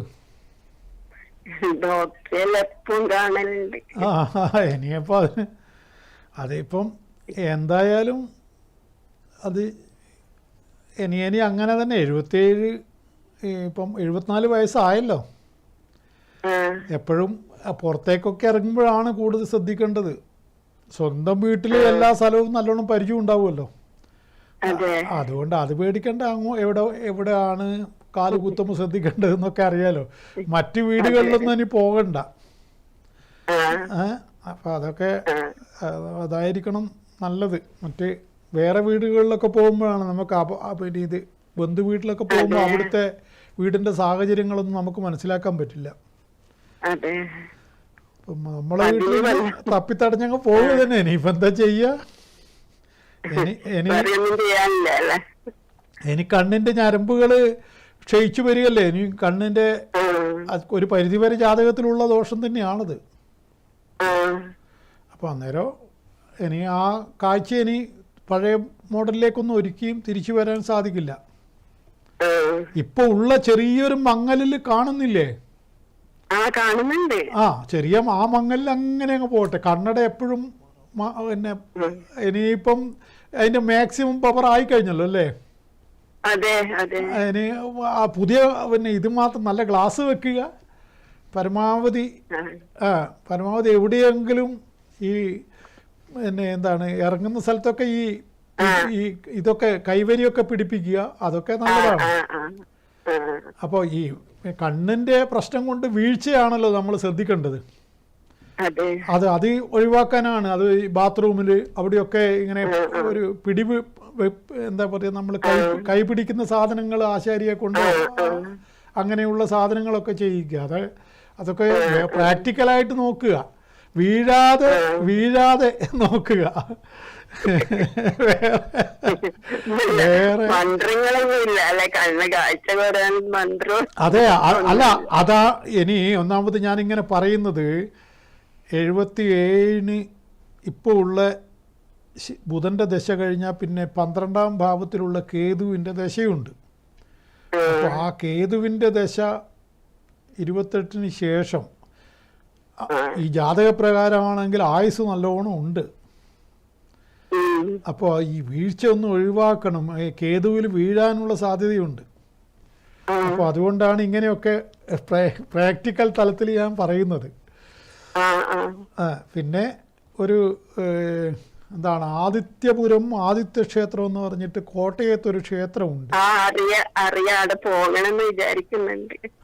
ഡോക്ടറെ എപ്പം കാണലുണ്ട്. ഇനിയപ്പോ അതിപ്പം എന്തായാലും അത് ഇനി അങ്ങനെ തന്നെ. 77 ഇപ്പം 74 വയസ്സായല്ലോ. എപ്പോഴും പുറത്തേക്കൊക്കെ ഇറങ്ങുമ്പോഴാണ് കൂടുതൽ ശ്രദ്ധിക്കേണ്ടത്. സ്വന്തം വീട്ടിൽ എല്ലാ സ്ഥലവും നല്ലോണം പരിചയം ഉണ്ടാവുമല്ലോ. അതുകൊണ്ട് അത് പേടിക്കേണ്ട. എവിടെയാണ് കാല് കുത്തുമ്പോൾ ശ്രദ്ധിക്കേണ്ടതെന്നൊക്കെ അറിയാലോ. മറ്റു വീടുകളിലൊന്നും ഇനി പോകണ്ട. അപ്പം അതൊക്കെ അതായിരിക്കണം നല്ലത്. മറ്റ് വേറെ വീടുകളിലൊക്കെ പോകുമ്പോഴാണ് നമുക്ക് പിന്നെ ഇത് ബന്ധു വീട്ടിലൊക്കെ പോകുമ്പോൾ അവിടുത്തെ വീടിൻ്റെ സാഹചര്യങ്ങളൊന്നും നമുക്ക് മനസ്സിലാക്കാൻ പറ്റില്ല. അപ്പം നമ്മളെ വീട്ടിൽ തപ്പിത്തടഞ്ഞങ്ങ് പോവുക തന്നെ. ഇനിയിപ്പോൾ എന്താ ചെയ്യുക? ഇനി കണ്ണിൻ്റെ ഞരമ്പുകൾ ക്ഷയിച്ചു വരികയല്ലേ. ഇനി കണ്ണിൻ്റെ ഒരു പരിധിവരെ ജാതകത്തിലുള്ള ദോഷം തന്നെയാണത്. അപ്പോൾ അന്നേരം ഇനി ആ കാഴ്ച ഇനി പഴയ മോഡലിലേക്കൊന്നും ഒരിക്കലും തിരിച്ചു വരാൻ സാധിക്കില്ല. ഇപ്പോൾ ഉള്ള ചെറിയൊരു മങ്ങലിൽ കാണുന്നില്ലേ? ചെറിയ ആ മങ്ങലിൽ അങ്ങനെ അങ്ങ് പോട്ടെ. കണ്ണട എപ്പോഴും പിന്നെ ഇനിയിപ്പം അതിൻ്റെ മാക്സിമം പവർ ആയിക്കഴിഞ്ഞല്ലോ അല്ലേ? അതെ അതെ. അതിന് ആ പുതിയ പിന്നെ ഇത് മാത്രം നല്ല ഗ്ലാസ് വെക്കുക, പരമാവധി പരമാവധി എവിടെയെങ്കിലും ഈ പിന്നെ എന്താണ് ഇറങ്ങുന്ന സ്ഥലത്തൊക്കെ ഈ ഇതൊക്കെ കൈവരിയൊക്കെ പിടിപ്പിക്കുക, അതൊക്കെ നല്ലതാണ്. അപ്പോൾ ഈ കണ്ണിൻ്റെ പ്രശ്നം കൊണ്ട് വീഴ്ചയാണല്ലോ നമ്മൾ ശ്രദ്ധിക്കേണ്ടത്. അത് ഒഴിവാക്കാനാണ്. അത് ഈ ബാത്റൂമിൽ അവിടെയൊക്കെ ഇങ്ങനെ ഒരു എന്താ പറയുക, നമ്മൾ കൈ പിടിക്കുന്ന സാധനങ്ങൾ ആശാരിയെ കൊണ്ട് അങ്ങനെയുള്ള സാധനങ്ങളൊക്കെ ചെയ്യിക്കുക. അതൊക്കെ പ്രാക്ടിക്കലായിട്ട് നോക്കുക, വീഴാതെ നോക്കുക. വേറെ അതെ, അല്ല അതാ ഇനി ഒന്നാമത് ഞാനിങ്ങനെ പറയുന്നത് 77 ഇപ്പോൾ ഉള്ള ബുധൻ്റെ ദശ കഴിഞ്ഞാൽ പിന്നെ 12ാം ഭാവത്തിലുള്ള കേതുവിൻ്റെ ദശയുണ്ട്. അപ്പോൾ ആ കേതുവിൻ്റെ ദശ 28-ന് ശേഷം ഈ ജാതകപ്രകാരമാണെങ്കിൽ ആയുസ് നല്ലോണം ഉണ്ട്. അപ്പോൾ ഈ വീഴ്ച ഒന്ന് ഒഴിവാക്കണം, കേതുവിൽ വീഴാനുള്ള സാധ്യതയുണ്ട്. അപ്പോൾ അതുകൊണ്ടാണ് ഇങ്ങനെയൊക്കെ പ്രാക്ടിക്കൽ തലത്തിൽ ഞാൻ പറയുന്നത്. പിന്നെ ഒരു എന്താണ് ആദിത്യപുരം ആദിത്യ ക്ഷേത്രം എന്ന് പറഞ്ഞിട്ട് കോട്ടയത്തൊരു ക്ഷേത്രമുണ്ട്.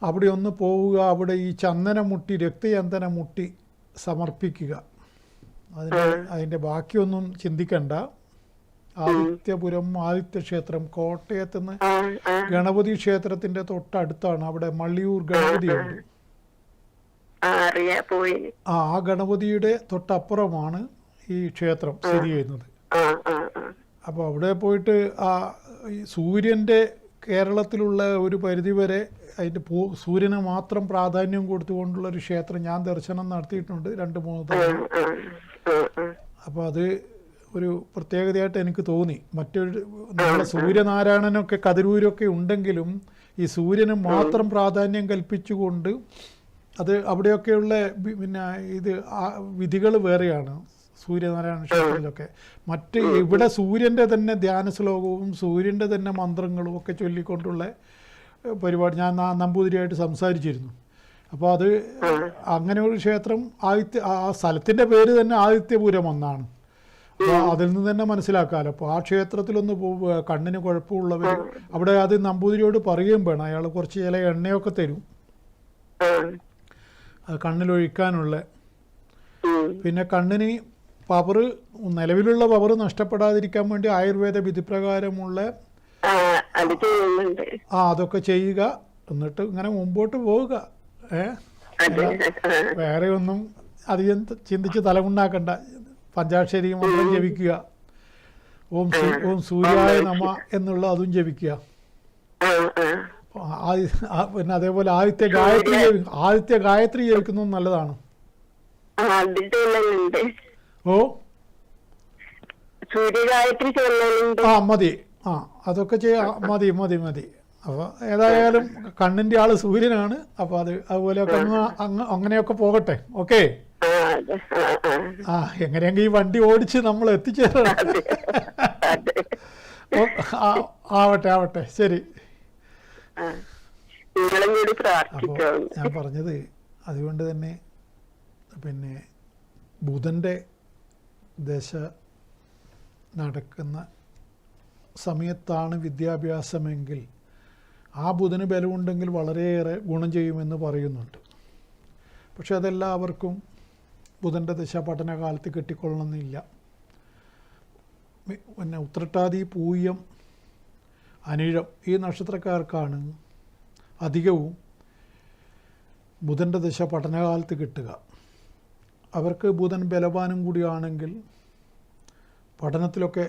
അവിടെ ഒന്ന് പോവുക, അവിടെ ഈ ചന്ദനമുട്ടി രക്തചന്ദനമുട്ടി സമർപ്പിക്കുക. അതിൻ്റെ ബാക്കിയൊന്നും ചിന്തിക്കണ്ട. ആദിത്യപുരം ആദിത്യ ക്ഷേത്രം കോട്ടയത്തുനിന്ന് ഗണപതി ക്ഷേത്രത്തിന്റെ തൊട്ടടുത്താണ്. അവിടെ മള്ളിയൂർ ഗണപതിയുണ്ട്. ആ ഗണപതിയുടെ തൊട്ടപ്പുറമാണ് ഈ ക്ഷേത്രം സ്ഥിതി ചെയ്യുന്നത്. അപ്പോൾ അവിടെ പോയിട്ട് ആ സൂര്യൻ്റെ കേരളത്തിലുള്ള ഒരു പരിധിവരെ അതിൻ്റെ സൂര്യന് മാത്രം പ്രാധാന്യം കൊടുത്തുകൊണ്ടുള്ളൊരു ക്ഷേത്രം ഞാൻ ദർശനം നടത്തിയിട്ടുണ്ട് 2-3 തവണ. അപ്പോൾ അത് ഒരു പ്രത്യേകതയായിട്ട് എനിക്ക് തോന്നി. മറ്റൊരു നമ്മളെ സൂര്യനാരായണനൊക്കെ കതിരൂരൊക്കെ ഉണ്ടെങ്കിലും ഈ സൂര്യന് മാത്രം പ്രാധാന്യം കൽപ്പിച്ചുകൊണ്ട് അത് അവിടെയൊക്കെയുള്ള പിന്നെ ഇത് വിധികൾ വേറെയാണ് സൂര്യനാരായണ ക്ഷേത്രത്തിലൊക്കെ. മറ്റ് ഇവിടെ സൂര്യൻ്റെ തന്നെ ധ്യാന ശ്ലോകവും സൂര്യൻ്റെ തന്നെ മന്ത്രങ്ങളും ഒക്കെ ചൊല്ലിക്കൊണ്ടുള്ള പരിപാടി ഞാൻ നമ്പൂതിരിയായിട്ട് സംസാരിച്ചിരുന്നു. അപ്പോൾ അത് അങ്ങനെ ഒരു ക്ഷേത്രം ആ സ്ഥലത്തിൻ്റെ പേര് തന്നെ ആദിത്യപുരം എന്നാണ്. അപ്പോൾ അതിൽ നിന്ന് തന്നെ മനസ്സിലാക്കാമല്ലോ. അപ്പോൾ ആ ക്ഷേത്രത്തിലൊന്ന് പോവുക, കണ്ണിന് കുഴപ്പമുള്ളവർ അവിടെ അത് നമ്പൂതിരിയോട് പറയുകയും വേണം. അയാൾ കുറച്ച് ചില എണ്ണയൊക്കെ തരും കണ്ണിലൊഴിക്കാനുള്ള. പിന്നെ കണ്ണിന് പവർ, നിലവിലുള്ള പവർ നഷ്ടപ്പെടാതിരിക്കാൻ വേണ്ടി ആയുർവേദ വിധിപ്രകാരമുള്ള അതൊക്കെ ചെയ്യുക. എന്നിട്ട് ഇങ്ങനെ മുമ്പോട്ട് പോവുക. വേറെ ഒന്നും അധികം ചിന്തിച്ച് തലമുണ്ടാക്കണ്ട. പഞ്ചാക്ഷരി മന്ത്രം ജപിക്കുക, ഓം സൂര്യായ നമ എന്നുള്ള അതും ജപിക്കുക. പിന്നെ അതേപോലെ ആദിത്യ ഗായത്രി ജപിക്കുന്നത് നല്ലതാണ്. മതി. അതൊക്കെ മതി. അപ്പോൾ ഏതായാലും കണ്ണിൻ്റെ ആള് സൂര്യനാണ്. അപ്പോൾ അതുപോലെയൊക്കെ അങ്ങനെയൊക്കെ പോകട്ടെ. ഓക്കെ. എങ്ങനെയെങ്കിൽ ഈ വണ്ടി ഓടിച്ച് നമ്മൾ എത്തിച്ചേരണം. ആവട്ടെ. ശരി. അപ്പോൾ ഞാൻ പറഞ്ഞത് അതുകൊണ്ട് തന്നെ പിന്നെ ബുധൻ്റെ ദശ നടക്കുന്ന സമയത്താണ് വിദ്യാഭ്യാസമെങ്കിൽ ആ ബുധന് ബലമുണ്ടെങ്കിൽ വളരെയേറെ ഗുണം ചെയ്യുമെന്ന് പറയുന്നുണ്ട്. പക്ഷെ അതെല്ലാവർക്കും ബുധൻ്റെ ദശ പഠനകാലത്ത് കിട്ടിക്കൊള്ളണമെന്നില്ല. പിന്നെ ഉത്രട്ടാതി, പൂയം, അനിഴം ഈ നക്ഷത്രക്കാർക്കാണ് അധികവും ബുധൻ്റെ ദശ പഠനകാലത്ത് കിട്ടുക. അവർക്ക് ബുധൻ ബലവാനും കൂടിയാണെങ്കിൽ പഠനത്തിലൊക്കെ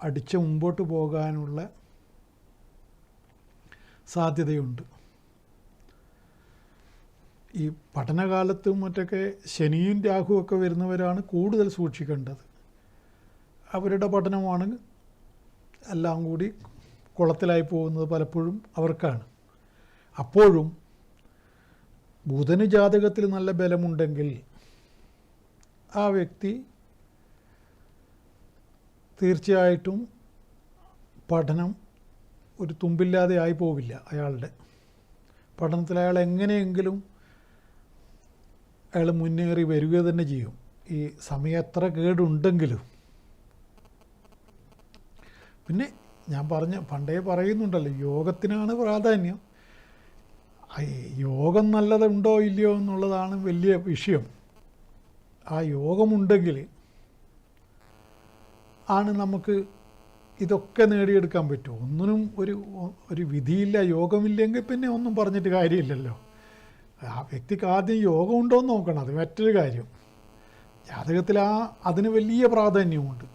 അടിച്ച് മുമ്പോട്ട് പോകാനുള്ള സാധ്യതയുണ്ട്. ഈ പഠനകാലത്തും മറ്റൊക്കെ ശനിയും രാഹുവൊക്കെ വരുന്നവരാണ് കൂടുതൽ സൂക്ഷിക്കേണ്ടത്. അവരുടെ പഠനമാണ് എല്ലാം കൂടി കുളത്തിലായി പോകുന്നത് പലപ്പോഴും അവർക്കാണ്. അപ്പോഴും ബുധന് ജാതകത്തിൽ നല്ല ബലമുണ്ടെങ്കിൽ ആ വ്യക്തി തീർച്ചയായിട്ടും പഠനം ഒരു തുമ്പില്ലാതെ ആയി പോവില്ല. അയാളുടെ പഠനത്തിൽ അയാൾ എങ്ങനെയെങ്കിലും അയാൾ മുന്നേറി വരിക തന്നെ ചെയ്യും. ഈ സമയം എത്ര കേടുണ്ടെങ്കിലും. പിന്നെ ഞാൻ പണ്ടേ പറയുന്നുണ്ടല്ലോ, യോഗത്തിനാണ് പ്രാധാന്യം. യോഗം നല്ലതുണ്ടോ ഇല്ലയോ എന്നുള്ളതാണ് വലിയ വിഷയം. ആ യോഗമുണ്ടെങ്കിൽ ആണ് നമുക്ക് ഇതൊക്കെ നേടിയെടുക്കാൻ പറ്റും. ഒന്നിനും ഒരു വിധിയില്ല. യോഗമില്ലെങ്കിൽ പിന്നെ ഒന്നും പറഞ്ഞിട്ട് കാര്യമില്ലല്ലോ. ആ വ്യക്തിക്ക് ആദ്യം യോഗം ഉണ്ടോ എന്ന് നോക്കണം. അത് മറ്റൊരു കാര്യം. ജാതകത്തിൽ അതിന് വലിയ പ്രാധാന്യമുണ്ട്.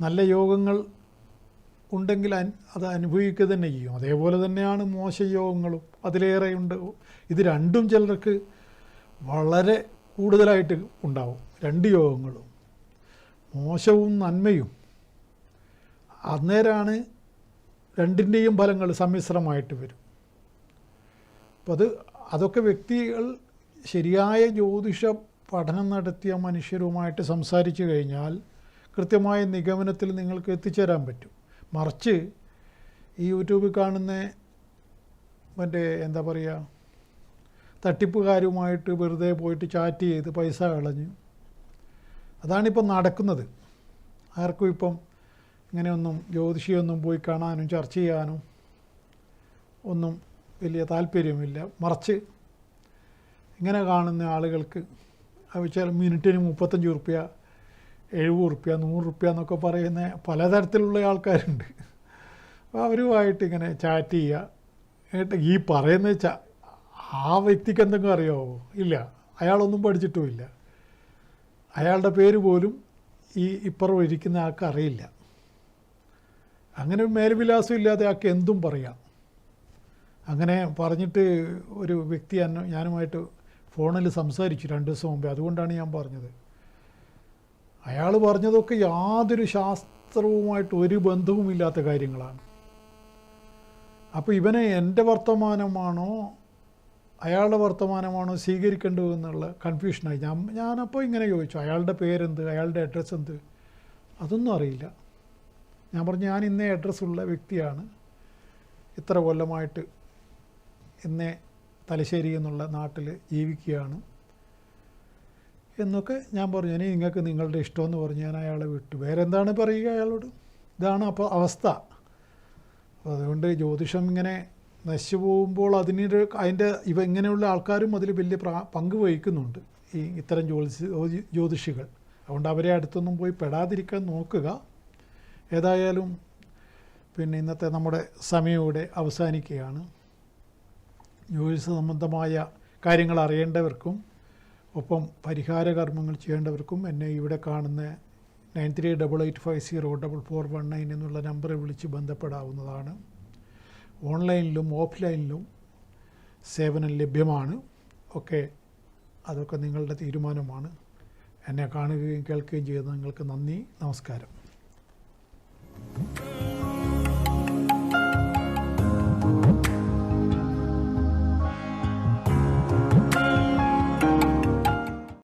നല്ല യോഗങ്ങൾ ഉണ്ടെങ്കിൽ അത് അനുഭവിക്കുക തന്നെ ചെയ്യും. അതേപോലെ തന്നെയാണ് മോശം യോഗങ്ങളും അതിലേറെയുണ്ട്. ഇത് രണ്ടും ചിലർക്ക് വളരെ കൂടുതലായിട്ട് ഉണ്ടാവും. രണ്ട് യോഗങ്ങളും മോശവും നന്മയും. അന്നേരമാണ് രണ്ടിൻ്റെയും ഫലങ്ങൾ സമ്മിശ്രമായിട്ട് വരും. അപ്പോൾ അതൊക്കെ വ്യക്തികൾ ശരിയായ ജ്യോതിഷ പഠനം നടത്തിയ മനുഷ്യരുമായിട്ട് സംസാരിച്ചു കഴിഞ്ഞാൽ കൃത്യമായ നിഗമനത്തിൽ നിങ്ങൾക്ക് എത്തിച്ചേരാൻ പറ്റും. മറിച്ച് ഈ യൂട്യൂബിൽ കാണുന്ന എന്താ പറയുക, തട്ടിപ്പുകാരുമായിട്ട് വെറുതെ പോയിട്ട് ചാറ്റ് ചെയ്ത് പൈസ കളഞ്ഞ്, അതാണിപ്പം നടക്കുന്നത്. ആർക്കും ഇപ്പം ഇങ്ങനെയൊന്നും ജ്യോതിഷിയൊന്നും പോയി കാണാനും ചർച്ച ചെയ്യാനും ഒന്നും വലിയ താല്പര്യമില്ല. മറിച്ച് ഇങ്ങനെ കാണുന്ന ആളുകൾക്ക് വെച്ചാൽ മിനിറ്റിന് 35 റുപ്യ, 70 റുപ്യ, 100 റുപ്യ എന്നൊക്കെ പറയുന്ന പലതരത്തിലുള്ള ആൾക്കാരുണ്ട്. അപ്പോൾ അവരുമായിട്ട് ഇങ്ങനെ ചാറ്റ് ചെയ്യുക. ഈ പറയുന്ന ആ വ്യക്തിക്ക് എന്തെങ്കിലും അറിയാമോ? ഇല്ല. അയാളൊന്നും പഠിച്ചിട്ടുമില്ല. അയാളുടെ പേര് പോലും ഇപ്പുറം ഇരിക്കുന്ന ആൾക്ക് അറിയില്ല. അങ്ങനെ മേൽവിലാസം ഇല്ലാതെ ആൾക്ക് എന്തും പറയാം. അങ്ങനെ പറഞ്ഞിട്ട് ഒരു വ്യക്തി ഞാനുമായിട്ട് ഫോണിൽ സംസാരിച്ചു 2 ദിവസം മുമ്പേ. അതുകൊണ്ടാണ് ഞാൻ പറഞ്ഞത്. അയാൾ പറഞ്ഞതൊക്കെ യാതൊരു ശാസ്ത്രവുമായിട്ട് ഒരു ബന്ധവുമില്ലാത്ത കാര്യങ്ങളാണ്. അപ്പോൾ ഇവനെ എൻ്റെ വർത്തമാനമാണോ അയാളുടെ വർത്തമാനമാണോ സ്വീകരിക്കേണ്ടതെന്നുള്ള കൺഫ്യൂഷനായി. ഞാനപ്പോൾ ഇങ്ങനെ ചോദിച്ചു, അയാളുടെ പേരെന്ത്, അയാളുടെ അഡ്രസ്സ് എന്ത്, അതൊന്നും അറിയില്ല. ഞാൻ പറഞ്ഞു, ഞാൻ ഇന്നേ അഡ്രസ്സുള്ള വ്യക്തിയാണ്, ഇത്ര കൊല്ലമായിട്ട് ഇന്നേ തലശ്ശേരി എന്നുള്ള നാട്ടിൽ ജീവിക്കുകയാണ് എന്നൊക്കെ ഞാൻ പറഞ്ഞു. ഇനി നിങ്ങൾക്ക് നിങ്ങളുടെ ഇഷ്ടമെന്ന് പറഞ്ഞ് ഞാൻ അയാളെ വിട്ടു. വേറെ എന്താണ് പറയുക അയാളോട്? ഇതാണ് അപ്പോൾ അവസ്ഥ. അപ്പോൾ അതുകൊണ്ട് ജ്യോതിഷം ഇങ്ങനെ നശിച്ചു പോകുമ്പോൾ അതിൻ്റെ ഇങ്ങനെയുള്ള ആൾക്കാരും അതിൽ വലിയ പങ്ക് വഹിക്കുന്നുണ്ട്, ഇത്തരം ജ്യോതിഷികൾ. അതുകൊണ്ട് അവരെ അടുത്തൊന്നും പോയി പെടാതിരിക്കാൻ നോക്കുക. ഏതായാലും പിന്നെ ഇന്നത്തെ നമ്മുടെ സമയം ഇവിടെ അവസാനിക്കുകയാണ്. ജ്യോതിഷ സംബന്ധമായ കാര്യങ്ങൾ അറിയേണ്ടവർക്കും ഒപ്പം പരിഹാര കർമ്മങ്ങൾ ചെയ്യേണ്ടവർക്കും എന്നെ ഇവിടെ കാണുന്ന 9388504419 എന്നുള്ള നമ്പറിൽ വിളിച്ച് ബന്ധപ്പെടാവുന്നതാണ്. ഓൺലൈനിലും ഓഫ്ലൈനിലും സേവനം ലഭ്യമാണ്. അതൊക്കെ നിങ്ങളുടെ തീരുമാനമാണ്. എന്നെ കാണുകയും കേൾക്കുകയും ചെയ്യുന്ന നിങ്ങൾക്ക് നന്ദി, നമസ്കാരം.